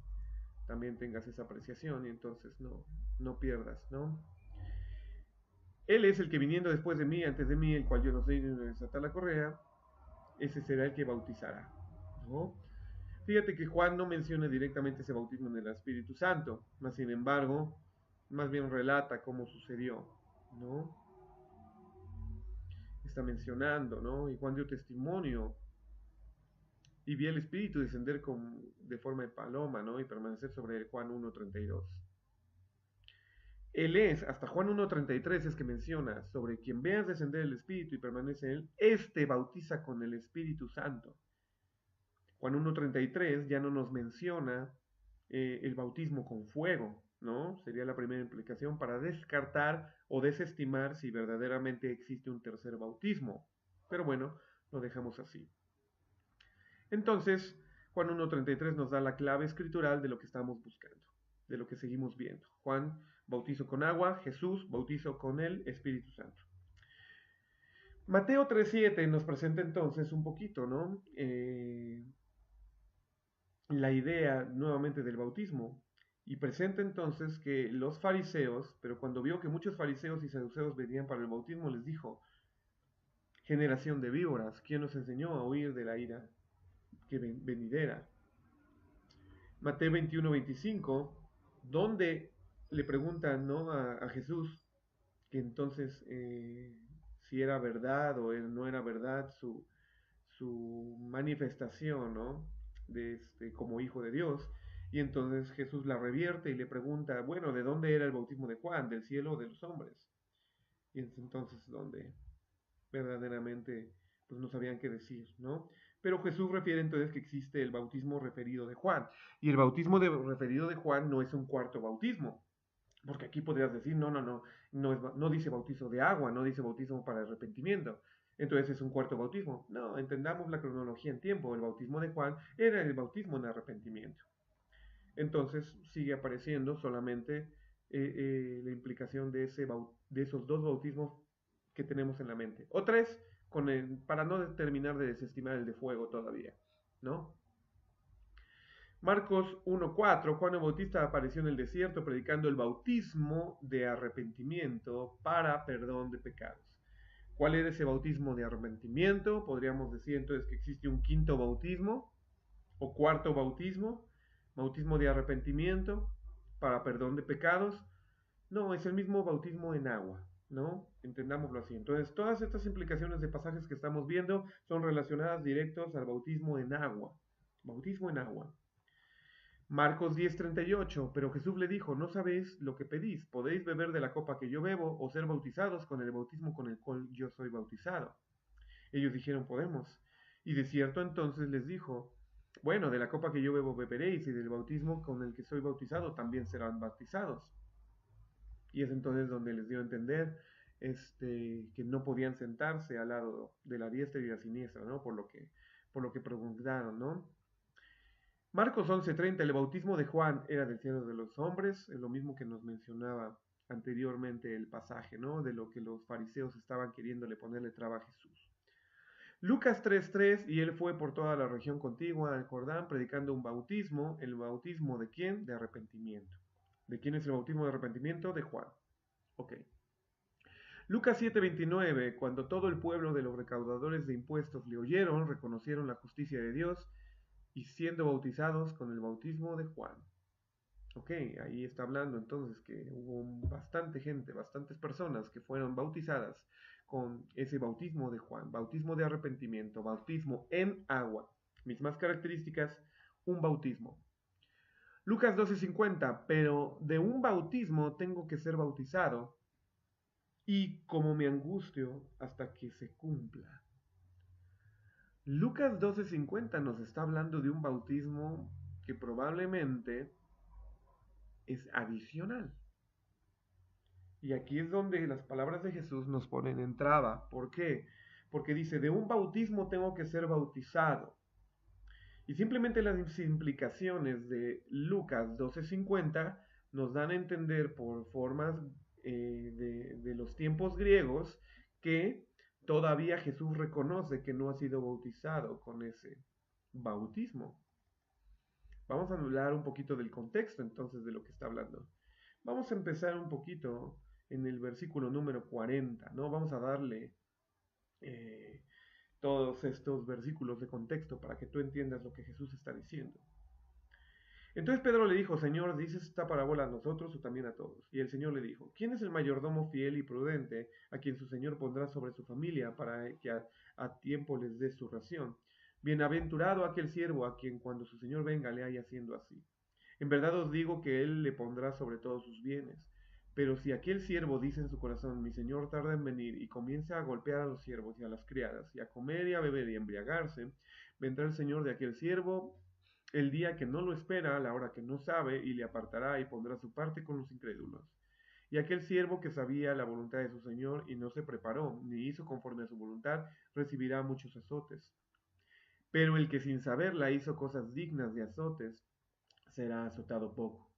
también tengas esa apreciación y entonces no pierdas, ¿no? Él es el que viniendo después de mí, antes de mí, el cual yo no sé ni desatar la correa, ese será el que bautizará, ¿no? Fíjate que Juan no menciona directamente ese bautismo en el Espíritu Santo, mas sin embargo, más bien relata cómo sucedió, ¿no? Está mencionando, ¿no? Y Juan dio testimonio y vi el Espíritu descender de forma de paloma, ¿no? Y permanecer sobre él, Juan 1:32. Él es, hasta Juan 1:33 es que menciona, sobre quien veas descender el Espíritu y permanece en él, este bautiza con el Espíritu Santo. Juan 1:33 ya no nos menciona el bautismo con fuego, ¿no? Sería la primera implicación para descartar o desestimar si verdaderamente existe un tercer bautismo. Pero bueno, lo dejamos así. Entonces, Juan 1:33 nos da la clave escritural de lo que estamos buscando, de lo que seguimos viendo. Juan, bautizo con agua; Jesús, bautizo con el Espíritu Santo. Mateo 3:7 nos presenta entonces un poquito, ¿no? La idea nuevamente del bautismo. Y presenta entonces que los fariseos, pero cuando vio que muchos fariseos y saduceos venían para el bautismo, les dijo: generación de víboras, ¿quién nos enseñó a huir de la ira que venidera? Mateo 21:25, donde le preguntan, ¿no?, a Jesús que entonces si era verdad o no era verdad su manifestación, ¿no?, como hijo de Dios. Y entonces Jesús la revierte y le pregunta, bueno, ¿de dónde era el bautismo de Juan? ¿Del cielo o de los hombres? Y es entonces donde verdaderamente pues no sabían qué decir, ¿no? Pero Jesús refiere entonces que existe el bautismo referido de Juan. Y el bautismo referido de Juan no es un cuarto bautismo. Porque aquí podrías decir, no dice bautizo de agua, no dice bautismo para arrepentimiento. Entonces es un cuarto bautismo. No, entendamos la cronología en tiempo. El bautismo de Juan era el bautismo en arrepentimiento. Entonces sigue apareciendo solamente la implicación de esos dos bautismos que tenemos en la mente. O tres, para no terminar de desestimar el de fuego todavía, ¿no? Marcos 1:4, Juan el Bautista apareció en el desierto predicando el bautismo de arrepentimiento para perdón de pecados. ¿Cuál era ese bautismo de arrepentimiento? Podríamos decir entonces que existe un quinto bautismo o cuarto bautismo de arrepentimiento para perdón de pecados. No, es el mismo bautismo en agua, ¿no? Entendámoslo así. Entonces, todas estas implicaciones de pasajes que estamos viendo son relacionadas directos al bautismo en agua. Bautismo en agua. Marcos 10:38, pero Jesús le dijo, no sabéis lo que pedís, podéis beber de la copa que yo bebo o ser bautizados con el bautismo con el cual yo soy bautizado. Ellos dijeron, podemos. Y de cierto entonces les dijo, bueno, de la copa que yo bebo beberéis y del bautismo con el que soy bautizado también serán bautizados. Y es entonces donde les dio a entender que no podían sentarse al lado de la diestra y la siniestra, ¿no? Por lo que preguntaron, ¿no? Marcos 11:30, el bautismo de Juan era del cielo de los hombres, es lo mismo que nos mencionaba anteriormente el pasaje, ¿no? De lo que los fariseos estaban queriéndole ponerle traba a Jesús. Lucas 3:3, y él fue por toda la región contigua al Jordán predicando un bautismo. ¿El bautismo de quién? De arrepentimiento. ¿De quién es el bautismo de arrepentimiento? De Juan. Ok. Lucas 7:29, cuando todo el pueblo de los recaudadores de impuestos le oyeron, reconocieron la justicia de Dios y siendo bautizados con el bautismo de Juan. Ok, ahí está hablando entonces que hubo bastante gente, bastantes personas que fueron bautizadas con ese bautismo de Juan, bautismo de arrepentimiento, bautismo en agua. Mismas características, un bautismo. Lucas 12:50, pero de un bautismo tengo que ser bautizado y como me angustio hasta que se cumpla. Lucas 12:50 nos está hablando de un bautismo que probablemente es adicional. Y aquí es donde las palabras de Jesús nos ponen en traba. ¿Por qué? Porque dice, de un bautismo tengo que ser bautizado. Y simplemente las implicaciones de Lucas 12:50 nos dan a entender por formas de los tiempos griegos que todavía Jesús reconoce que no ha sido bautizado con ese bautismo. Vamos a hablar un poquito del contexto entonces de lo que está hablando. Vamos a empezar un poquito en el versículo número 40, ¿no? Vamos a darle eh, todos estos versículos de contexto para que tú entiendas lo que Jesús está diciendo. Entonces Pedro le dijo, Señor, ¿dices esta parábola a nosotros o también a todos? Y el Señor le dijo, ¿quién es el mayordomo fiel y prudente a quien su Señor pondrá sobre su familia para que a tiempo les dé su ración? Bienaventurado aquel siervo a quien cuando su Señor venga le haya haciendo así. En verdad os digo que él le pondrá sobre todos sus bienes. Pero si aquel siervo dice en su corazón, mi señor tarda en venir, y comienza a golpear a los siervos y a las criadas, y a comer y a beber y a embriagarse, vendrá el señor de aquel siervo el día que no lo espera, a la hora que no sabe, y le apartará y pondrá su parte con los incrédulos. Y aquel siervo que sabía la voluntad de su señor y no se preparó, ni hizo conforme a su voluntad, recibirá muchos azotes. Pero el que sin saberla hizo cosas dignas de azotes, será azotado poco.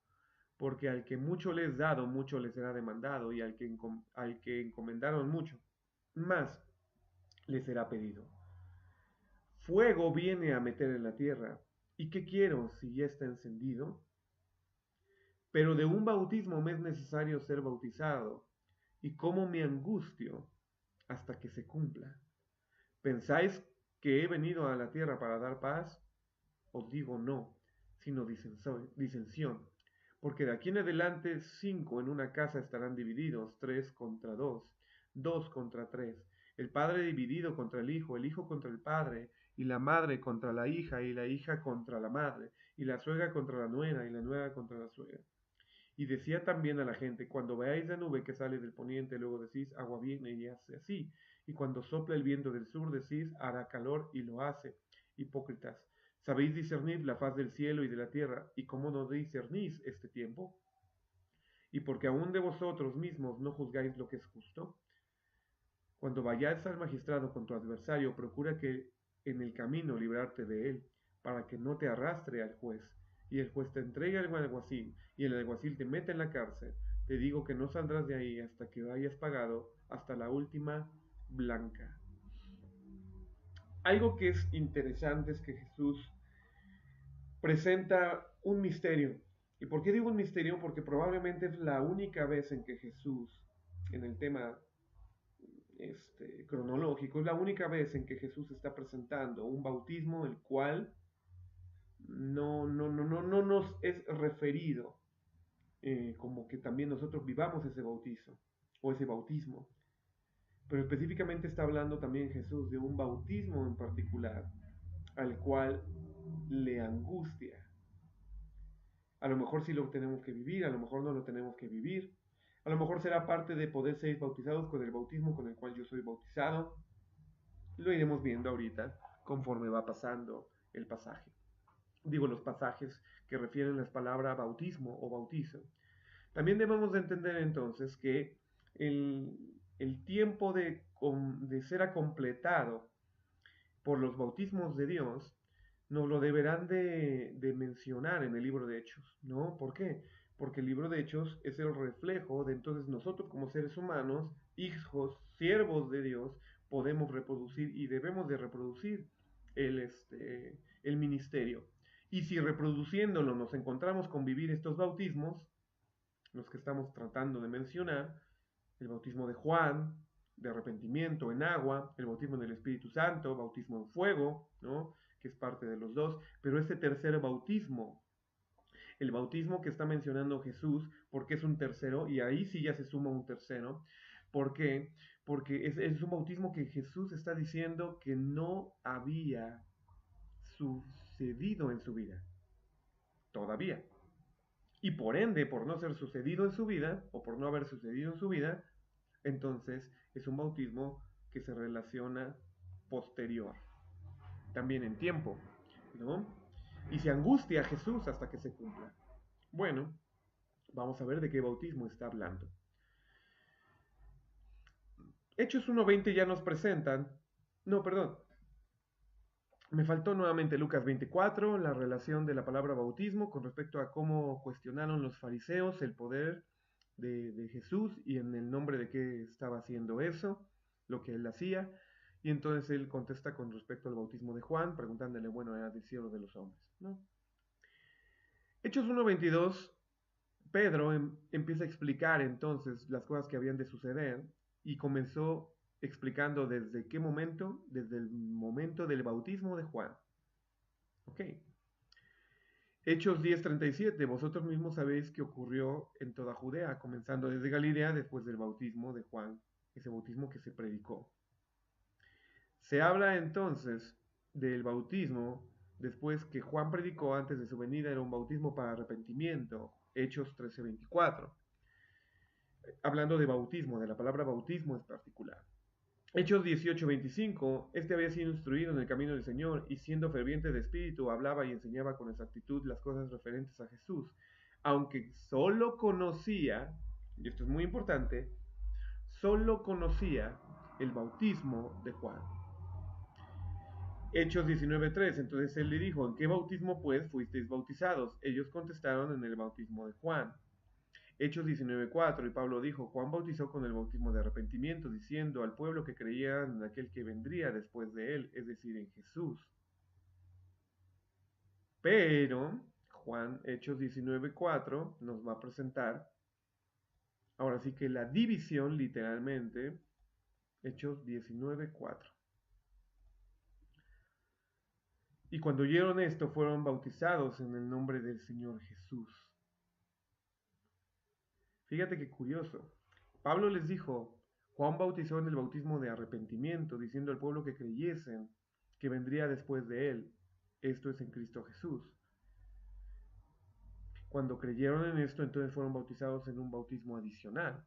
Porque al que mucho le es dado, mucho le será demandado, y al que encomendaron mucho, más le será pedido. Fuego viene a meter en la tierra, ¿y qué quiero si ya está encendido? Pero de un bautismo me es necesario ser bautizado, y cómo me angustio hasta que se cumpla. ¿Pensáis que he venido a la tierra para dar paz? Os digo no, sino disensión. Porque de aquí en adelante 5 en una casa estarán divididos, 3 contra 2, 2 contra 3, el padre dividido contra el hijo contra el padre, y la madre contra la hija, y la hija contra la madre, y la suegra contra la nuera, y la nuera contra la suegra. Y decía también a la gente, cuando veáis la nube que sale del poniente, luego decís, agua viene y hace así. Y cuando sopla el viento del sur, decís, hará calor y lo hace. Hipócritas, ¿sabéis discernir la faz del cielo y de la tierra? ¿Y cómo no discernís este tiempo? Y porque aún de vosotros mismos no juzgáis lo que es justo. Cuando vayáis al magistrado con tu adversario, procura que en el camino librarte de él, para que no te arrastre al juez, y el juez te entregue al alguacil, y el alguacil te mete en la cárcel. Te digo que no saldrás de ahí hasta que hayas pagado hasta la última blanca. Algo que es interesante es que Jesús presenta un misterio. ¿Y por qué digo un misterio? Porque probablemente es la única vez en que Jesús, en el tema cronológico, es la única vez en que Jesús está presentando un bautismo el cual no nos es referido como que también nosotros vivamos ese bautizo o ese bautismo. Pero específicamente está hablando también Jesús de un bautismo en particular al cual le angustia. A lo mejor sí lo tenemos que vivir, a lo mejor no lo tenemos que vivir. A lo mejor será parte de poder ser bautizados con el bautismo con el cual yo soy bautizado. Lo iremos viendo ahorita conforme va pasando el pasaje. Digo, los pasajes que refieren las palabras bautismo o bautizo. También debemos de entender entonces que el tiempo de ser acompletado por los bautismos de Dios nos lo deberán de mencionar en el libro de Hechos, ¿no? ¿Por qué? Porque el libro de Hechos es el reflejo de entonces nosotros como seres humanos, hijos, siervos de Dios, podemos reproducir y debemos de reproducir el ministerio. Y si reproduciéndolo nos encontramos con vivir estos bautismos, los que estamos tratando de mencionar, el bautismo de Juan, de arrepentimiento en agua, el bautismo en el Espíritu Santo, bautismo en fuego, ¿no? Que es parte de los dos, pero este tercer bautismo, el bautismo que está mencionando Jesús, porque es un tercero, y ahí sí ya se suma un tercero, ¿por qué? Porque es un bautismo que Jesús está diciendo que no había sucedido en su vida, todavía. Y por ende, por no ser sucedido en su vida, o por no haber sucedido en su vida, entonces es un bautismo que se relaciona posterior, también en tiempo, ¿no? Y se angustia a Jesús hasta que se cumpla. Bueno, vamos a ver de qué bautismo está hablando. Hechos 1.20 ya nos presentan, no, perdón, Me faltó nuevamente Lucas 24, la relación de la palabra bautismo con respecto a cómo cuestionaron los fariseos el poder de Jesús y en el nombre de qué estaba haciendo eso, lo que él hacía. Y entonces él contesta con respecto al bautismo de Juan, preguntándole, bueno, era del cielo de los hombres, ¿no? Hechos 1:22, Pedro empieza a explicar entonces las cosas que habían de suceder y comenzó explicando desde qué momento, desde el momento del bautismo de Juan. Ok. Hechos 10:37, vosotros mismos sabéis que ocurrió en toda Judea, comenzando desde Galilea después del bautismo de Juan, ese bautismo que se predicó. Se habla entonces del bautismo después que Juan predicó antes de su venida, era un bautismo para arrepentimiento, Hechos 13:24. Hablando de bautismo, de la palabra bautismo en particular. Hechos 18:25, este había sido instruido en el camino del Señor y siendo ferviente de espíritu hablaba y enseñaba con exactitud las cosas referentes a Jesús, aunque solo conocía, y esto es muy importante, solo conocía el bautismo de Juan. Hechos 19:3, entonces él le dijo, ¿en qué bautismo pues fuisteis bautizados? Ellos contestaron en el bautismo de Juan. Hechos 19:4, y Pablo dijo, Juan bautizó con el bautismo de arrepentimiento, diciendo al pueblo que creía en aquel que vendría después de él, es decir, en Jesús. Pero Juan, Hechos 19:4, nos va a presentar, ahora sí que la división literalmente, Hechos 19:4. Y cuando oyeron esto, fueron bautizados en el nombre del Señor Jesús. Fíjate qué curioso. Pablo les dijo, Juan bautizó en el bautismo de arrepentimiento, diciendo al pueblo que creyesen que vendría después de él. Esto es en Cristo Jesús. Cuando creyeron en esto, entonces fueron bautizados en un bautismo adicional,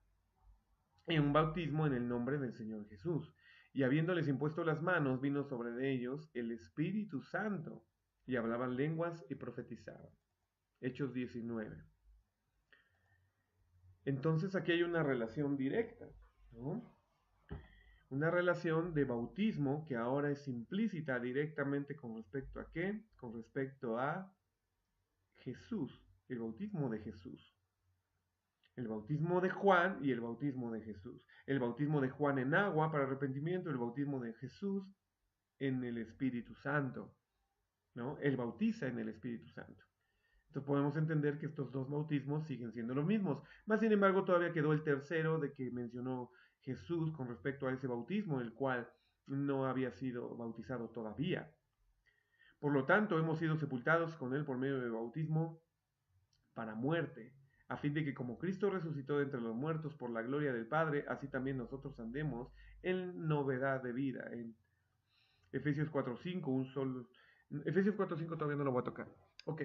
en un bautismo en el nombre del Señor Jesús. Y habiéndoles impuesto las manos, vino sobre ellos el Espíritu Santo, y hablaban lenguas y profetizaban. Hechos 19. Entonces aquí hay una relación directa, ¿no? Una relación de bautismo que ahora es implícita directamente con respecto a qué? Con respecto a Jesús, el bautismo de Jesús. El bautismo de Juan y el bautismo de Jesús. El bautismo de Juan en agua para arrepentimiento, el bautismo de Jesús en el Espíritu Santo, ¿no? Él bautiza en el Espíritu Santo. Entonces podemos entender que estos dos bautismos siguen siendo los mismos. Más sin embargo, todavía quedó el tercero de que mencionó Jesús con respecto a ese bautismo, el cual no había sido bautizado todavía. Por lo tanto, hemos sido sepultados con él por medio del bautismo para muerte, a fin de que como Cristo resucitó de entre los muertos por la gloria del Padre, así también nosotros andemos en novedad de vida. En Efesios 4:5, Efesios 4:5 todavía no lo voy a tocar. Ok.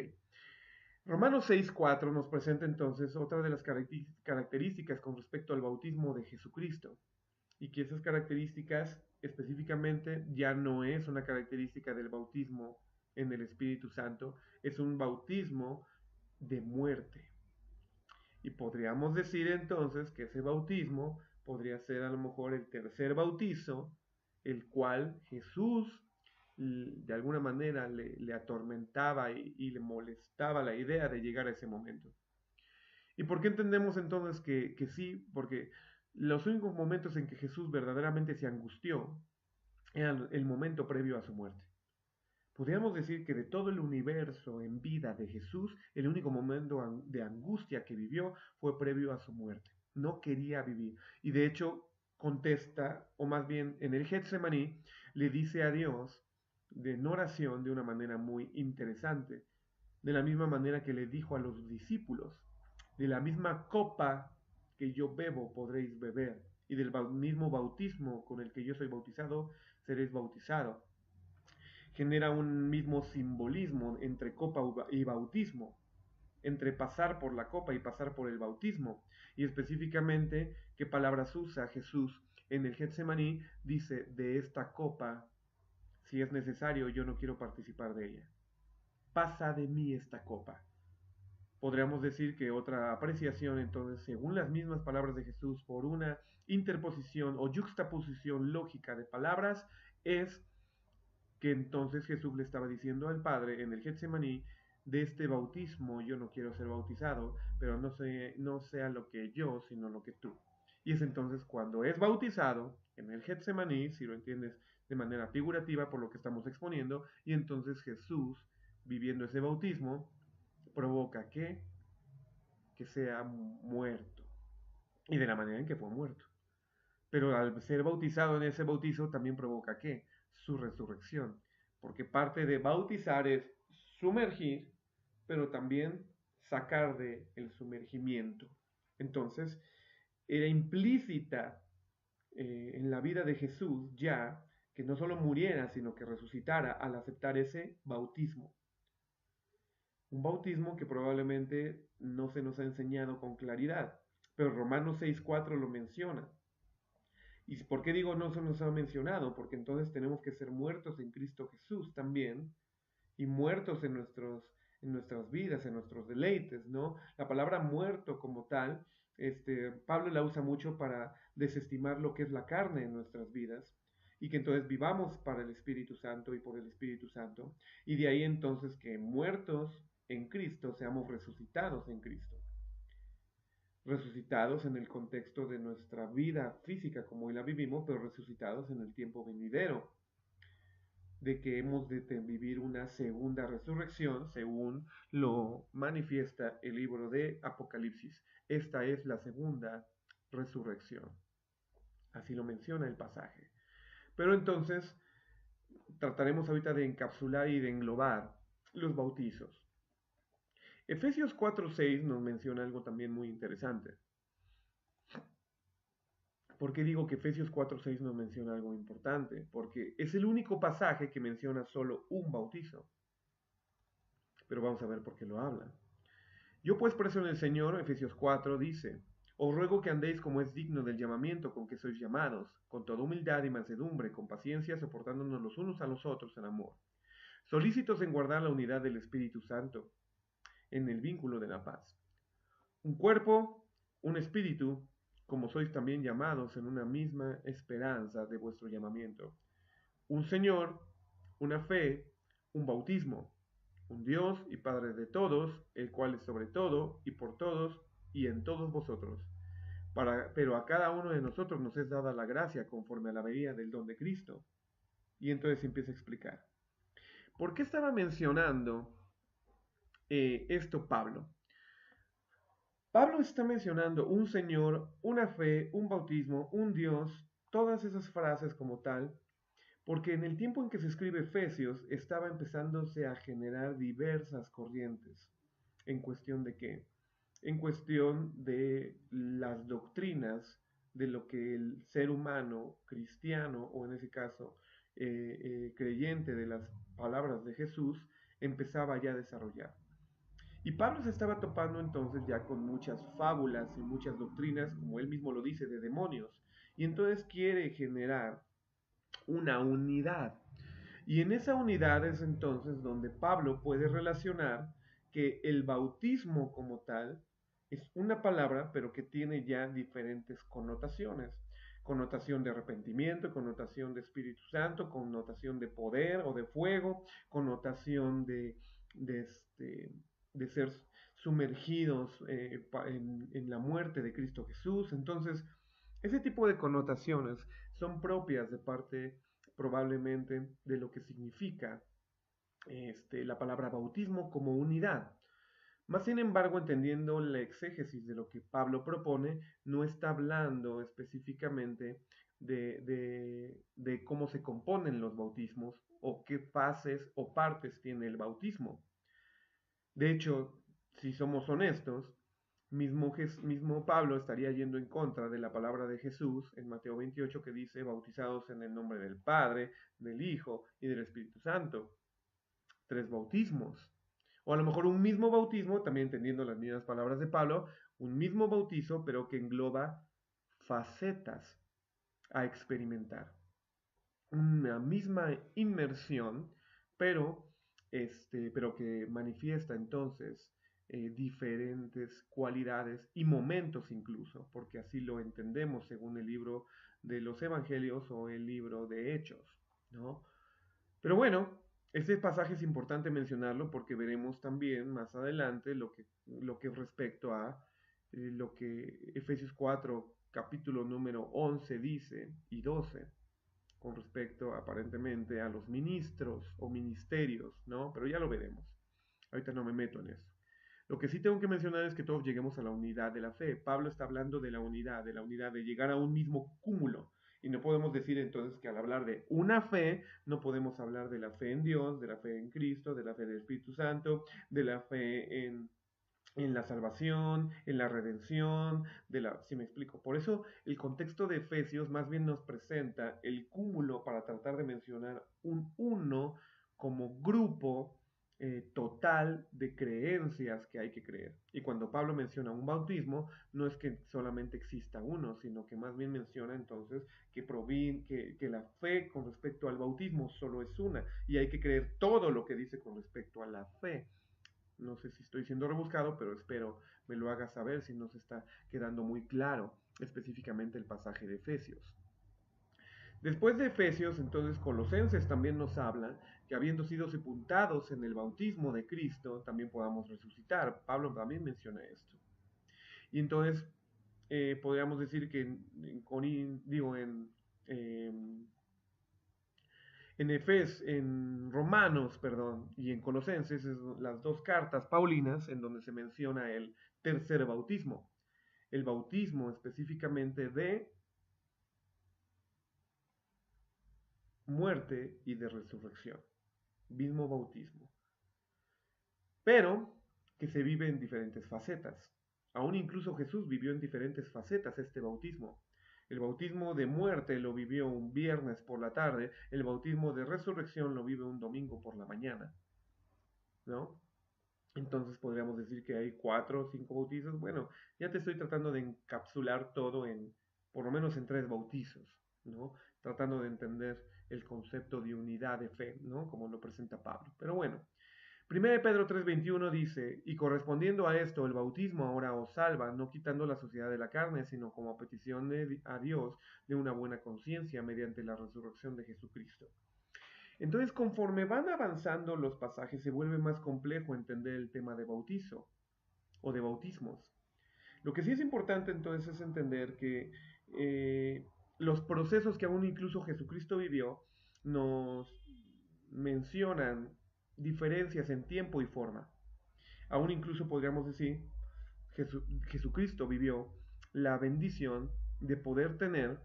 Romanos 6:4 nos presenta entonces otra de las características con respecto al bautismo de Jesucristo, y que esas características específicamente ya no es una característica del bautismo en el Espíritu Santo, es un bautismo de muerte. Y podríamos decir entonces que ese bautismo podría ser a lo mejor el tercer bautizo, el cual Jesús de alguna manera le atormentaba y le molestaba la idea de llegar a ese momento. ¿Y por qué entendemos entonces que sí? Porque los únicos momentos en que Jesús verdaderamente se angustió eran el momento previo a su muerte. Podríamos decir que de todo el universo en vida de Jesús, el único momento de angustia que vivió fue previo a su muerte. No quería vivir. Y de hecho contesta, o más bien en el Getsemaní, le dice a Dios en oración de una manera muy interesante, de la misma manera que le dijo a los discípulos, de la misma copa que yo bebo podréis beber, y del mismo bautismo con el que yo soy bautizado, seréis bautizados. Genera un mismo simbolismo entre copa y bautismo, entre pasar por la copa y pasar por el bautismo. Y específicamente, ¿qué palabras usa Jesús en el Getsemaní? Dice, de esta copa, si es necesario, yo no quiero participar de ella. Pasa de mí esta copa. Podríamos decir que otra apreciación, entonces, según las mismas palabras de Jesús, por una interposición o yuxtaposición lógica de palabras, es que entonces Jesús le estaba diciendo al Padre en el Getsemaní, de este bautismo yo no quiero ser bautizado, pero no sea lo que yo, sino lo que tú. Y es entonces cuando es bautizado en el Getsemaní, si lo entiendes de manera figurativa por lo que estamos exponiendo, y entonces Jesús, viviendo ese bautismo, provoca que sea muerto, y de la manera en que fue muerto. Pero al ser bautizado en ese bautizo también provoca ¿qué? Su resurrección. Porque parte de bautizar es sumergir, pero también sacar de el sumergimiento. Entonces, era implícita en la vida de Jesús ya que no solo muriera, sino que resucitara al aceptar ese bautismo. Un bautismo que probablemente no se nos ha enseñado con claridad, pero Romanos 6.4 lo menciona. ¿Y por qué digo no se nos ha mencionado? Porque entonces tenemos que ser muertos en Cristo Jesús también y muertos en nuestras vidas, en nuestros deleites, ¿no? La palabra muerto como tal, Pablo la usa mucho para desestimar lo que es la carne en nuestras vidas y que entonces vivamos para el Espíritu Santo y por el Espíritu Santo y de ahí entonces que muertos en Cristo seamos resucitados en Cristo, resucitados en el contexto de nuestra vida física como hoy la vivimos, pero resucitados en el tiempo venidero, de que hemos de vivir una segunda resurrección, según lo manifiesta el libro de Apocalipsis. Esta es la segunda resurrección. Así lo menciona el pasaje. Pero entonces trataremos ahorita de encapsular y de englobar los bautizos. Efesios 4:6 nos menciona algo también muy interesante. ¿Por qué digo que Efesios 4:6 nos menciona algo importante? Porque es el único pasaje que menciona solo un bautizo. Pero vamos a ver por qué lo habla. Yo pues preso en el Señor, Efesios 4 dice, os ruego que andéis como es digno del llamamiento con que sois llamados, con toda humildad y mansedumbre, con paciencia, soportándonos los unos a los otros en amor, solícitos en guardar la unidad del Espíritu Santo, en el vínculo de la paz. Un cuerpo, un espíritu, como sois también llamados en una misma esperanza de vuestro llamamiento. Un Señor, una fe, un bautismo, un Dios y Padre de todos, el cual es sobre todo y por todos y en todos vosotros. Pero a cada uno de nosotros nos es dada la gracia conforme a la medida del don de Cristo. Y entonces empieza a explicar. ¿Por qué estaba mencionando esto Pablo? Pablo está mencionando un Señor, una fe, un bautismo, un Dios, todas esas frases como tal, porque en el tiempo en que se escribe Efesios estaba empezándose a generar diversas corrientes. ¿En cuestión de qué? En cuestión de las doctrinas de lo que el ser humano cristiano, o en ese caso creyente de las palabras de Jesús, empezaba ya a desarrollar. Y Pablo se estaba topando entonces ya con muchas fábulas y muchas doctrinas, como él mismo lo dice, de demonios. Y entonces quiere generar una unidad. Y en esa unidad es entonces donde Pablo puede relacionar que el bautismo como tal es una palabra, pero que tiene ya diferentes connotaciones. Connotación de arrepentimiento, connotación de Espíritu Santo, connotación de poder o de fuego, connotación de, este, de ser sumergidos en la muerte de Cristo Jesús. Entonces, ese tipo de connotaciones son propias de parte probablemente de lo que significa la palabra bautismo como unidad. Más sin embargo, entendiendo la exégesis de lo que Pablo propone, no está hablando específicamente de cómo se componen los bautismos o qué fases o partes tiene el bautismo. De hecho, si somos honestos, mismo Pablo estaría yendo en contra de la palabra de Jesús en Mateo 28 que dice bautizados en el nombre del Padre, del Hijo y del Espíritu Santo. 3 bautismos. O a lo mejor un mismo bautismo, también entendiendo las mismas palabras de Pablo, un mismo bautizo, pero que engloba facetas a experimentar. Una misma inmersión, pero, pero que manifiesta entonces diferentes cualidades y momentos incluso, porque así lo entendemos según el libro de los Evangelios o el libro de Hechos, ¿no? Pero bueno, este pasaje es importante mencionarlo porque veremos también más adelante lo que respecto a lo que Efesios 4, capítulo número 11 dice y 12 con respecto aparentemente a los ministros o ministerios, ¿no? Pero ya lo veremos. Ahorita no me meto en eso. Lo que sí tengo que mencionar es que todos lleguemos a la unidad de la fe. Pablo está hablando de la unidad de llegar a un mismo cúmulo. Y no podemos decir entonces que al hablar de una fe, no podemos hablar de la fe en Dios, de la fe en Cristo, de la fe del Espíritu Santo, de la fe en la salvación, en la redención, si me explico. Por eso el contexto de Efesios más bien nos presenta el cúmulo para tratar de mencionar un uno como grupo total de creencias que hay que creer. Y cuando Pablo menciona un bautismo, no es que solamente exista uno, sino que más bien menciona entonces que la fe con respecto al bautismo solo es una, y hay que creer todo lo que dice con respecto a la fe. No sé si estoy siendo rebuscado, pero espero me lo hagas saber si no se está quedando muy claro específicamente el pasaje de Efesios. Después de Efesios, entonces Colosenses también nos habla que habiendo sido sepultados en el bautismo de Cristo, también podamos resucitar. Pablo también menciona esto. Y entonces podríamos decir que en Romanos, perdón, y en Colosenses, las dos cartas paulinas en donde se menciona el tercer bautismo. El bautismo específicamente de muerte y de resurrección. Mismo bautismo. Pero que se vive en diferentes facetas. Aún incluso Jesús vivió en diferentes facetas este bautismo. El bautismo de muerte lo vivió un viernes por la tarde, el bautismo de resurrección lo vive un domingo por la mañana, ¿no? Entonces podríamos decir que hay 4 o 5 bautizos. Bueno, ya te estoy tratando de encapsular todo por lo menos en 3 bautizos, ¿no? Tratando de entender el concepto de unidad de fe, ¿no? Como lo presenta Pablo. Pero bueno, 1 Pedro 3:21 dice, y correspondiendo a esto, el bautismo ahora os salva, no quitando la sociedad de la carne, sino como petición a Dios de una buena conciencia mediante la resurrección de Jesucristo. Entonces, conforme van avanzando los pasajes, se vuelve más complejo entender el tema de bautizo o de bautismos. Lo que sí es importante entonces es entender que los procesos que aún incluso Jesucristo vivió nos mencionan diferencias en tiempo y forma. Aún incluso podríamos decir, Jesucristo vivió la bendición de poder tener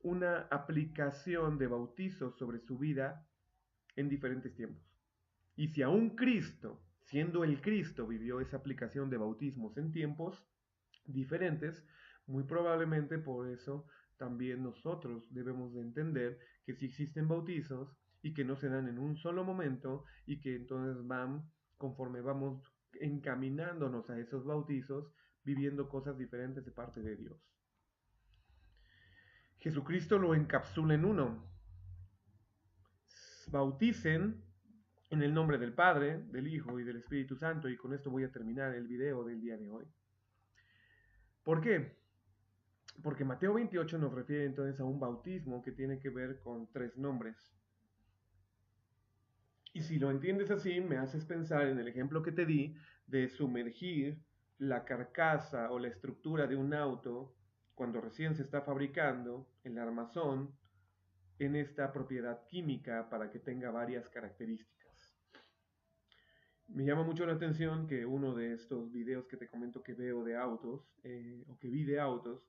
una aplicación de bautizo sobre su vida en diferentes tiempos. Y si aún Cristo, siendo el Cristo, vivió esa aplicación de bautismos en tiempos diferentes, muy probablemente por eso también nosotros debemos de entender que si existen bautizos y que no se dan en un solo momento y que entonces conforme vamos encaminándonos a esos bautizos, viviendo cosas diferentes de parte de Dios. Jesucristo lo encapsula en uno. Bauticen en el nombre del Padre, del Hijo y del Espíritu Santo, y con esto voy a terminar el video del día de hoy. ¿Por qué? Porque Mateo 28 nos refiere entonces a un bautismo que tiene que ver con 3 nombres. Y si lo entiendes así, me haces pensar en el ejemplo que te di de sumergir la carcasa o la estructura de un auto cuando recién se está fabricando, el armazón, en esta propiedad química para que tenga varias características. Me llama mucho la atención que uno de estos videos que te comento que veo de autos, o que vi de autos,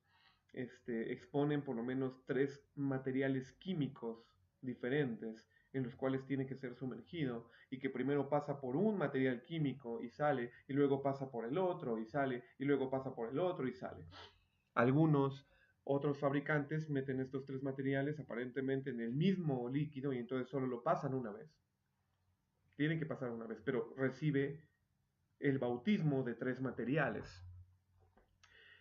exponen por lo menos 3 materiales químicos diferentes en los cuales tiene que ser sumergido y que primero pasa por un material químico y sale, y luego pasa por el otro y sale, y luego pasa por el otro y sale. Algunos otros fabricantes meten estos 3 materiales aparentemente en el mismo líquido y entonces solo lo pasan una vez. Tiene que pasar una vez, pero recibe el bautismo de 3 materiales.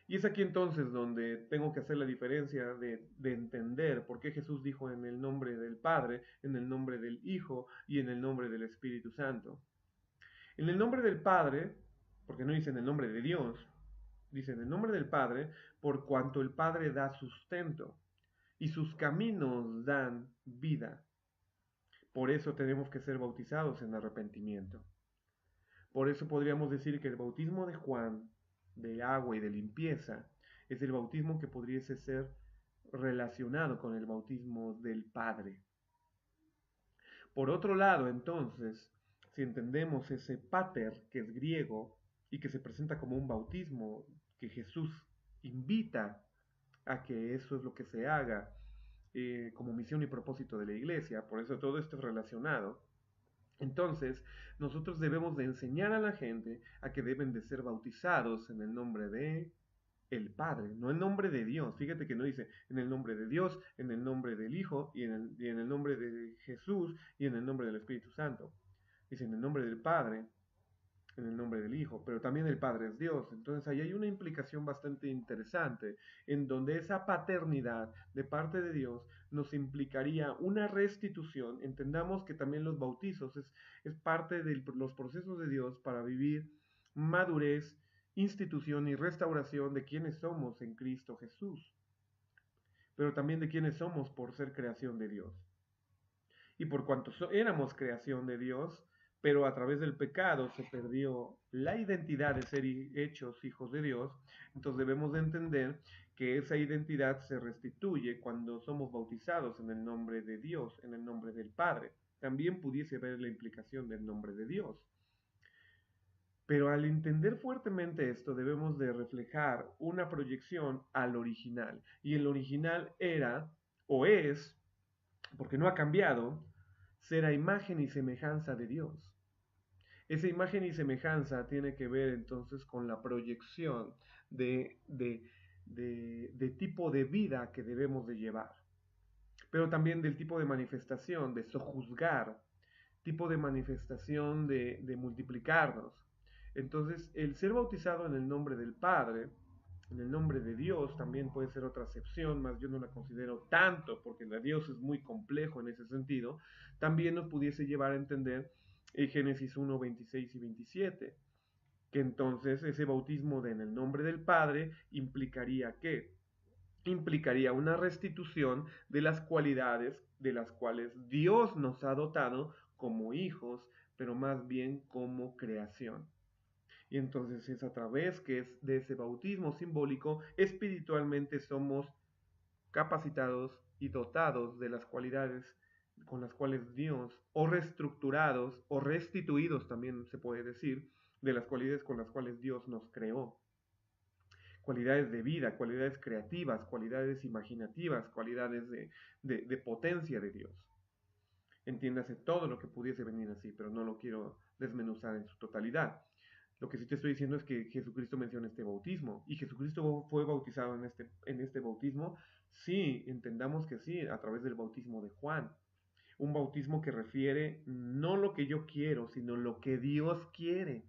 Y es aquí entonces donde tengo que hacer la diferencia de entender por qué Jesús dijo en el nombre del Padre, en el nombre del Hijo y en el nombre del Espíritu Santo. En el nombre del Padre, porque no dice en el nombre de Dios, dice en el nombre del Padre, por cuanto el Padre da sustento y sus caminos dan vida. Por eso tenemos que ser bautizados en arrepentimiento. Por eso podríamos decir que el bautismo de Juan, de agua y de limpieza, es el bautismo que pudiese ser relacionado con el bautismo del Padre. Por otro lado, entonces, si entendemos ese pater, que es griego, y que se presenta como un bautismo, que Jesús invita a que eso es lo que se haga como misión y propósito de la iglesia, por eso todo esto es relacionado. Entonces, nosotros debemos de enseñar a la gente a que deben de ser bautizados en el nombre de el Padre, no en nombre de Dios. Fíjate que no dice en el nombre de Dios, en el nombre del Hijo y en el nombre de Jesús y en el nombre del Espíritu Santo. Dice en el nombre del Padre, en el nombre del Hijo, pero también el Padre es Dios. Entonces ahí hay una implicación bastante interesante en donde esa paternidad de parte de Dios nos implicaría una restitución. Entendamos que también los bautizos es parte de los procesos de Dios para vivir madurez, institución y restauración de quienes somos en Cristo Jesús, pero también de quienes somos por ser creación de Dios. Y por cuanto éramos creación de Dios, pero a través del pecado se perdió la identidad de ser hechos hijos de Dios, entonces debemos de entender que esa identidad se restituye cuando somos bautizados en el nombre de Dios, en el nombre del Padre. También pudiese ver la implicación del nombre de Dios. Pero al entender fuertemente esto, debemos de reflejar una proyección al original. Y el original era, o es, porque no ha cambiado, ser a imagen y semejanza de Dios. Esa imagen y semejanza tiene que ver entonces con la proyección de tipo de vida que debemos de llevar, pero también del tipo de manifestación, de sojuzgar, tipo de manifestación de multiplicarnos. Entonces, el ser bautizado en el nombre del Padre, en el nombre de Dios, también puede ser otra acepción, más yo no la considero tanto, porque la Dios es muy complejo en ese sentido, también nos pudiese llevar a entender Génesis 1, 26 y 27, que entonces ese bautismo en el nombre del Padre implicaría que implicaría una restitución de las cualidades de las cuales Dios nos ha dotado como hijos, pero más bien como creación. Y entonces es a través que es de ese bautismo simbólico, espiritualmente somos capacitados y dotados de las cualidades con las cuales Dios, o reestructurados, o restituidos también se puede decir, de las cualidades con las cuales Dios nos creó. Cualidades de vida, cualidades creativas, cualidades imaginativas, cualidades de potencia de Dios. Entiéndase todo lo que pudiese venir así, pero no lo quiero desmenuzar en su totalidad. Lo que sí te estoy diciendo es que Jesucristo menciona este bautismo y Jesucristo fue bautizado en este bautismo. Sí, entendamos que sí, a través del bautismo de Juan. Un bautismo que refiere no lo que yo quiero, sino lo que Dios quiere.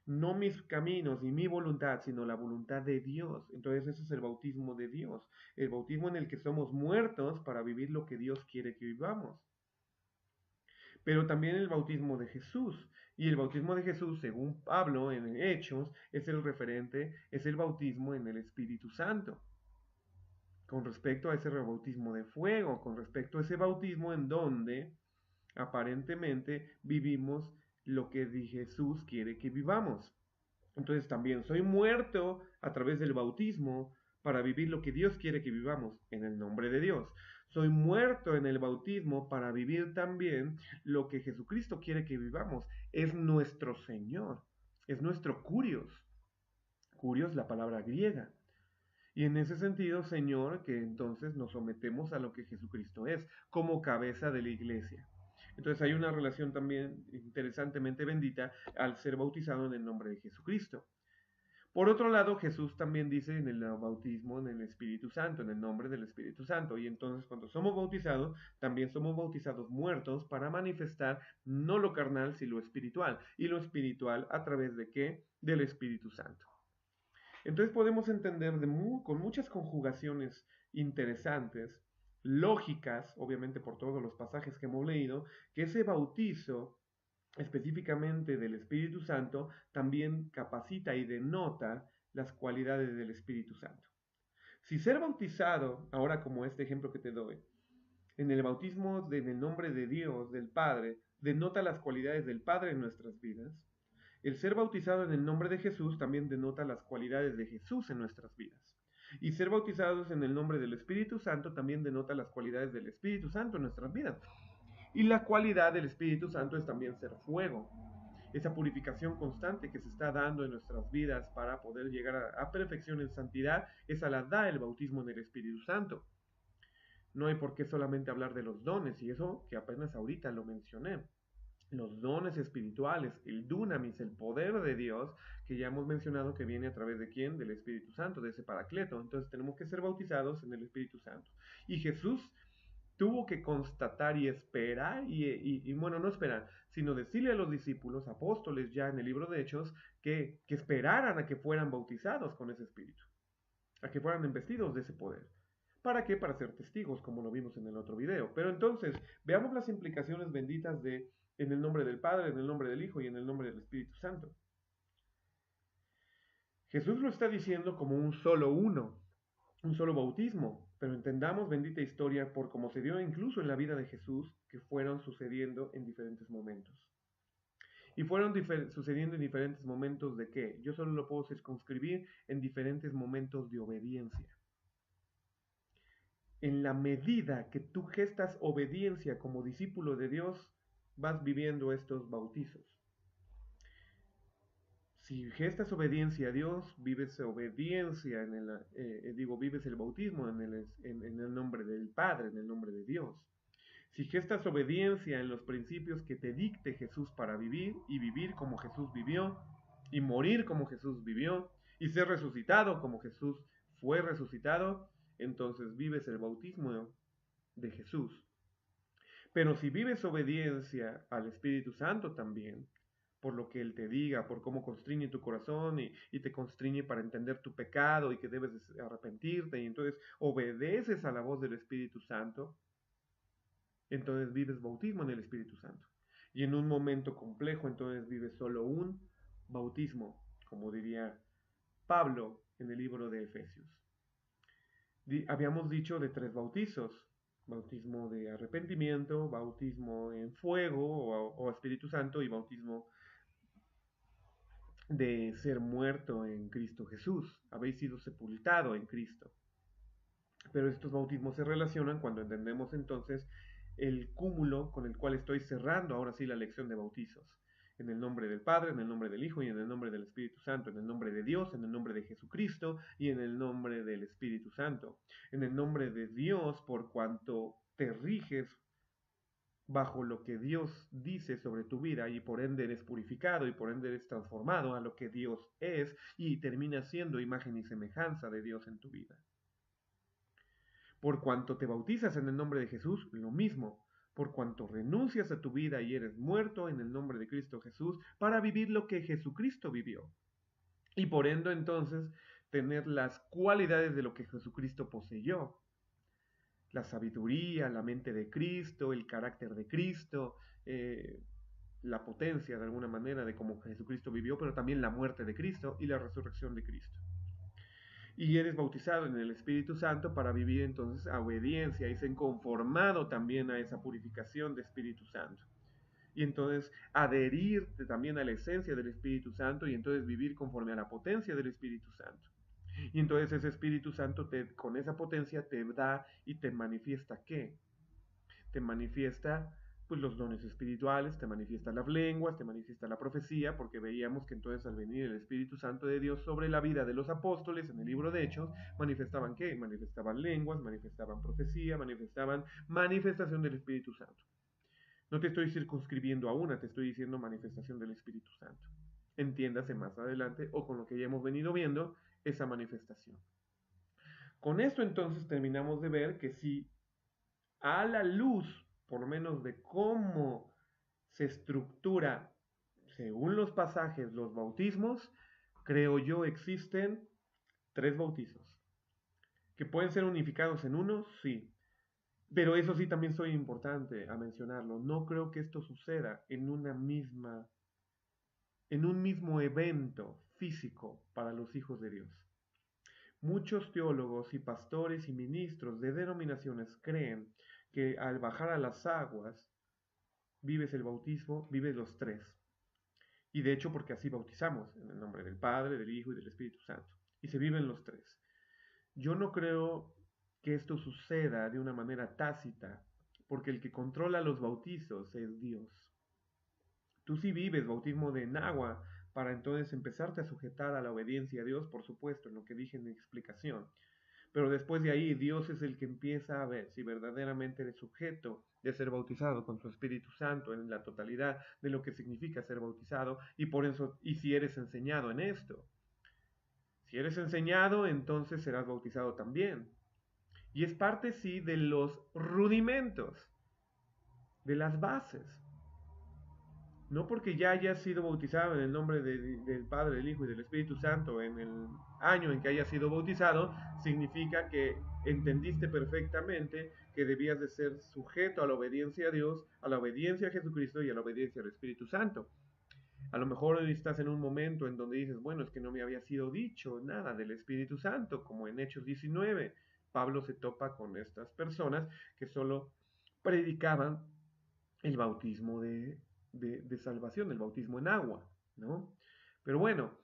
No mis caminos ni mi voluntad, sino la voluntad de Dios. Entonces ese es el bautismo de Dios. El bautismo en el que somos muertos para vivir lo que Dios quiere que vivamos. Pero también el bautismo de Jesús. Y el bautismo de Jesús, según Pablo en Hechos, es el referente, es el bautismo en el Espíritu Santo. Con respecto a ese rebautismo de fuego, con respecto a ese bautismo en donde aparentemente vivimos lo que Jesús quiere que vivamos. Entonces también soy muerto a través del bautismo para vivir lo que Dios quiere que vivamos en el nombre de Dios. Soy muerto en el bautismo para vivir también lo que Jesucristo quiere que vivamos. Es nuestro Señor, es nuestro Curios. Curios, la palabra griega. Y en ese sentido, Señor, que entonces nos sometemos a lo que Jesucristo es, como cabeza de la iglesia. Entonces hay una relación también interesantemente bendita al ser bautizado en el nombre de Jesucristo. Por otro lado, Jesús también dice en el bautismo en el Espíritu Santo, en el nombre del Espíritu Santo. Y entonces cuando somos bautizados, también somos bautizados muertos para manifestar no lo carnal, sino lo espiritual. Y lo espiritual a través de qué? Del Espíritu Santo. Entonces podemos entender con muchas conjugaciones interesantes, lógicas, obviamente por todos los pasajes que hemos leído, que ese bautizo específicamente del Espíritu Santo también capacita y denota las cualidades del Espíritu Santo. Si ser bautizado, ahora como este ejemplo que te doy, En el bautismo, en el nombre de Dios, del Padre, denota las cualidades del Padre en nuestras vidas. El ser bautizado en el nombre de Jesús también denota las cualidades de Jesús en nuestras vidas. Y ser bautizados en el nombre del Espíritu Santo también denota las cualidades del Espíritu Santo en nuestras vidas. Y la cualidad del Espíritu Santo es también ser fuego. Esa purificación constante que se está dando en nuestras vidas para poder llegar a perfección en santidad, esa la da el bautismo en el Espíritu Santo. No hay por qué solamente hablar de los dones, y eso que apenas ahorita lo mencioné. Los dones espirituales, el dunamis, el poder de Dios, que ya hemos mencionado que viene a través de quién, del Espíritu Santo, de ese Paracleto. Entonces tenemos que ser bautizados en el Espíritu Santo. Y Jesús tuvo que constatar y esperar, bueno, no esperar, sino decirle a los discípulos, apóstoles ya en el libro de Hechos, que esperaran a que fueran bautizados con ese Espíritu, a que fueran investidos de ese poder. ¿Para qué? Para ser testigos, como lo vimos en el otro video. Pero entonces, veamos las implicaciones benditas de en el nombre del Padre, en el nombre del Hijo y en el nombre del Espíritu Santo. Jesús lo está diciendo como un solo uno, un solo bautismo, pero entendamos bendita historia por cómo se dio incluso en la vida de Jesús, que fueron sucediendo en diferentes momentos. Y fueron sucediendo en diferentes momentos de qué? Yo solo lo puedo circunscribir en diferentes momentos de obediencia. En la medida que tú gestas obediencia como discípulo de Dios, vas viviendo estos bautizos. Si gestas obediencia a Dios, vives obediencia vives el bautismo en el nombre del Padre, en el nombre de Dios. Si gestas obediencia en los principios que te dicte Jesús para vivir y vivir como Jesús vivió y morir como Jesús vivió y ser resucitado como Jesús fue resucitado, entonces vives el bautismo de Jesús. Pero si vives obediencia al Espíritu Santo también, por lo que Él te diga, por cómo constriñe tu corazón y te constriñe para entender tu pecado y que debes arrepentirte, y entonces obedeces a la voz del Espíritu Santo, entonces vives bautismo en el Espíritu Santo. Y en un momento complejo, entonces vives solo un bautismo, como diría Pablo en el libro de Efesios. Habíamos dicho de 3 bautizos: bautismo de arrepentimiento, bautismo en fuego o Espíritu Santo y bautismo de ser muerto en Cristo Jesús. Habéis sido sepultado en Cristo. Pero estos bautismos se relacionan cuando entendemos entonces el cúmulo con el cual estoy cerrando ahora sí la lección de bautizos. En el nombre del Padre, en el nombre del Hijo y en el nombre del Espíritu Santo, en el nombre de Dios, en el nombre de Jesucristo y en el nombre del Espíritu Santo. En el nombre de Dios, por cuanto te riges bajo lo que Dios dice sobre tu vida y por ende eres purificado y por ende eres transformado a lo que Dios es y terminas siendo imagen y semejanza de Dios en tu vida. Por cuanto te bautizas en el nombre de Jesús, lo mismo. Por cuanto renuncias a tu vida y eres muerto en el nombre de Cristo Jesús para vivir lo que Jesucristo vivió. Y por ende entonces tener las cualidades de lo que Jesucristo poseyó. La sabiduría, la mente de Cristo, el carácter de Cristo, la potencia de alguna manera de cómo Jesucristo vivió, pero también la muerte de Cristo y la resurrección de Cristo. Y eres bautizado en el Espíritu Santo para vivir entonces a obediencia y ser conformado también a esa purificación de Espíritu Santo. Y entonces adherirte también a la esencia del Espíritu Santo y entonces vivir conforme a la potencia del Espíritu Santo. Y entonces ese Espíritu Santo con esa potencia te da y te manifiesta ¿qué? Te manifiesta pues los dones espirituales, te manifiesta las lenguas, te manifiesta la profecía, porque veíamos que entonces al venir el Espíritu Santo de Dios sobre la vida de los apóstoles en el libro de Hechos, manifestaban ¿qué? Manifestaban lenguas, manifestaban profecía, manifestaban manifestación del Espíritu Santo. No te estoy circunscribiendo a una, te estoy diciendo manifestación del Espíritu Santo. Entiéndase más adelante o con lo que ya hemos venido viendo, esa manifestación. Con esto entonces terminamos de ver que si a la luz, por lo menos de cómo se estructura, según los pasajes, los bautismos, creo yo existen 3 bautizos. ¿Que pueden ser unificados en uno? Sí. Pero eso sí también soy importante a mencionarlo. No creo que esto suceda en un mismo evento físico para los hijos de Dios. Muchos teólogos y pastores y ministros de denominaciones creen que al bajar a las aguas, vives el bautismo, vives los tres. Y de hecho, porque así bautizamos, en el nombre del Padre, del Hijo y del Espíritu Santo. Y se viven los tres. Yo no creo que esto suceda de una manera tácita, porque el que controla los bautizos es Dios. Tú sí vives bautismo de en agua para entonces empezarte a sujetar a la obediencia a Dios, por supuesto, en lo que dije en mi explicación. Pero después de ahí, Dios es el que empieza a ver si verdaderamente eres sujeto de ser bautizado con su Espíritu Santo en la totalidad de lo que significa ser bautizado y por eso, y si eres enseñado en esto. Si eres enseñado, entonces serás bautizado también. Y es parte, sí, de los rudimentos, de las bases. No porque ya hayas sido bautizado en el nombre del Padre, del Hijo y del Espíritu Santo en el año en que hayas sido bautizado, significa que entendiste perfectamente que debías de ser sujeto a la obediencia a Dios, a la obediencia a Jesucristo y a la obediencia al Espíritu Santo. A lo mejor hoy estás en un momento en donde dices, bueno, es que no me había sido dicho nada del Espíritu Santo, como en Hechos 19. Pablo se topa con estas personas que solo predicaban el bautismo de salvación, el bautismo en agua, ¿no? Pero bueno,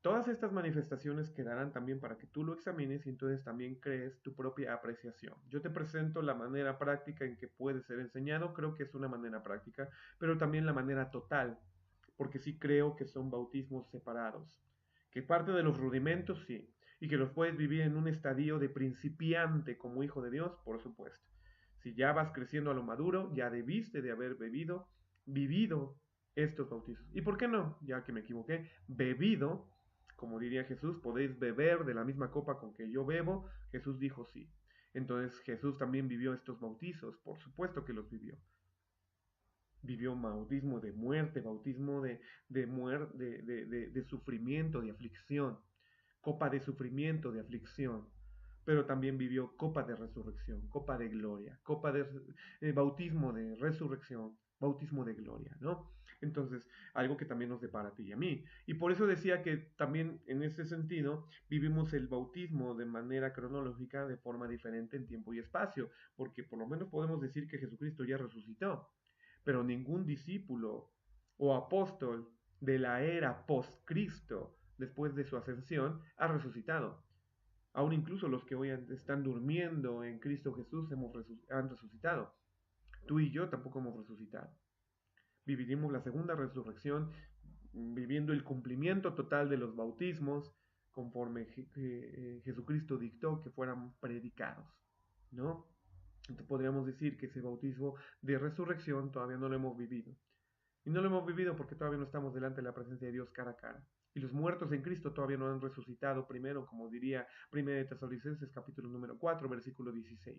todas estas manifestaciones quedarán también para que tú lo examines y entonces también crees tu propia apreciación. Yo te presento la manera práctica en que puede ser enseñado, creo que es una manera práctica, pero también la manera total, porque sí creo que son bautismos separados, que parte de los rudimentos sí, y que los puedes vivir en un estadio de principiante como hijo de Dios, por supuesto. Si ya vas creciendo a lo maduro, ya debiste de haber vivido estos bautizos. ¿Y por qué no? Ya que me equivoqué, bebido, como diría Jesús, podéis beber de la misma copa con que yo bebo. Jesús dijo sí. Entonces Jesús también vivió estos bautizos, por supuesto que los vivió. Vivió bautismo de muerte, bautismo de sufrimiento, de aflicción, copa de sufrimiento, de aflicción, pero también vivió copa de resurrección, copa de gloria, copa de bautismo de resurrección, bautismo de gloria, ¿no? Entonces, algo que también nos depara a ti y a mí. Y por eso decía que también en ese sentido vivimos el bautismo de manera cronológica, de forma diferente en tiempo y espacio, porque por lo menos podemos decir que Jesucristo ya resucitó, pero ningún discípulo o apóstol de la era post-Cristo, después de su ascensión, ha resucitado. Aún incluso los que hoy están durmiendo en Cristo Jesús han resucitado. Tú y yo tampoco hemos resucitado. Viviremos la segunda resurrección viviendo el cumplimiento total de los bautismos conforme Jesucristo dictó que fueran predicados, ¿no? Entonces podríamos decir que ese bautismo de resurrección todavía no lo hemos vivido. Y no lo hemos vivido porque todavía no estamos delante de la presencia de Dios cara a cara. Y los muertos en Cristo todavía no han resucitado primero, como diría 1 de Tesalonicenses capítulo número 4, versículo 16.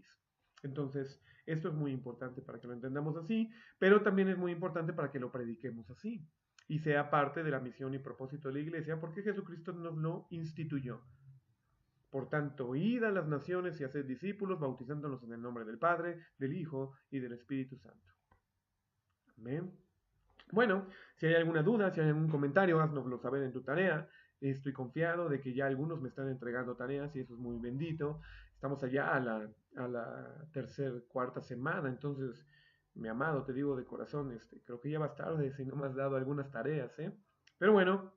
Entonces, esto es muy importante para que lo entendamos así, pero también es muy importante para que lo prediquemos así y sea parte de la misión y propósito de la iglesia, porque Jesucristo nos lo instituyó. Por tanto, id a las naciones y haced discípulos, bautizándolos en el nombre del Padre, del Hijo y del Espíritu Santo. Amén. Bueno, si hay alguna duda, si hay algún comentario, haznoslo saber en tu tarea. Estoy confiado de que ya algunos me están entregando tareas y eso es muy bendito. Estamos allá a la cuarta semana, entonces, mi amado, te digo de corazón, creo que ya vas tarde si no me has dado algunas tareas, ¿eh? Pero bueno,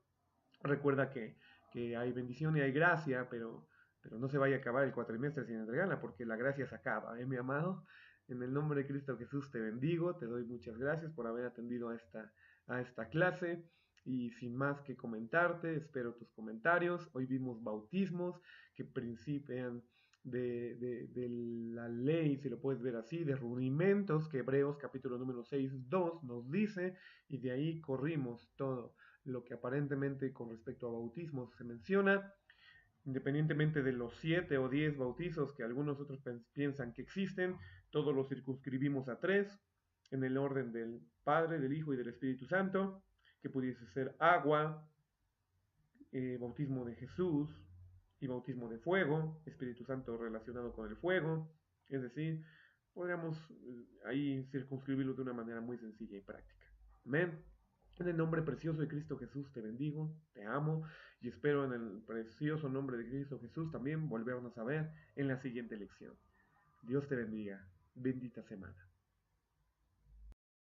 recuerda que hay bendición y hay gracia, pero no se vaya a acabar el cuatrimestre sin entregarla, porque la gracia se acaba, ¿eh, mi amado? En el nombre de Cristo Jesús te bendigo, te doy muchas gracias por haber atendido a esta clase. Y sin más que comentarte, espero tus comentarios. Hoy vimos bautismos que principian de la ley, si lo puedes ver así, de rudimentos que Hebreos capítulo número 6, 2 nos dice, y de ahí corrimos todo lo que aparentemente con respecto a bautismos se menciona, independientemente de los 7 o 10 bautizos que algunos otros piensan que existen, todos los circunscribimos a 3, en el orden del Padre, del Hijo y del Espíritu Santo, que pudiese ser agua, bautismo de Jesús y bautismo de fuego, Espíritu Santo relacionado con el fuego, es decir, podríamos ahí circunscribirlo de una manera muy sencilla y práctica. Amén. En el nombre precioso de Cristo Jesús te bendigo, te amo y espero en el precioso nombre de Cristo Jesús también volvernos a ver en la siguiente lección. Dios te bendiga. Bendita semana.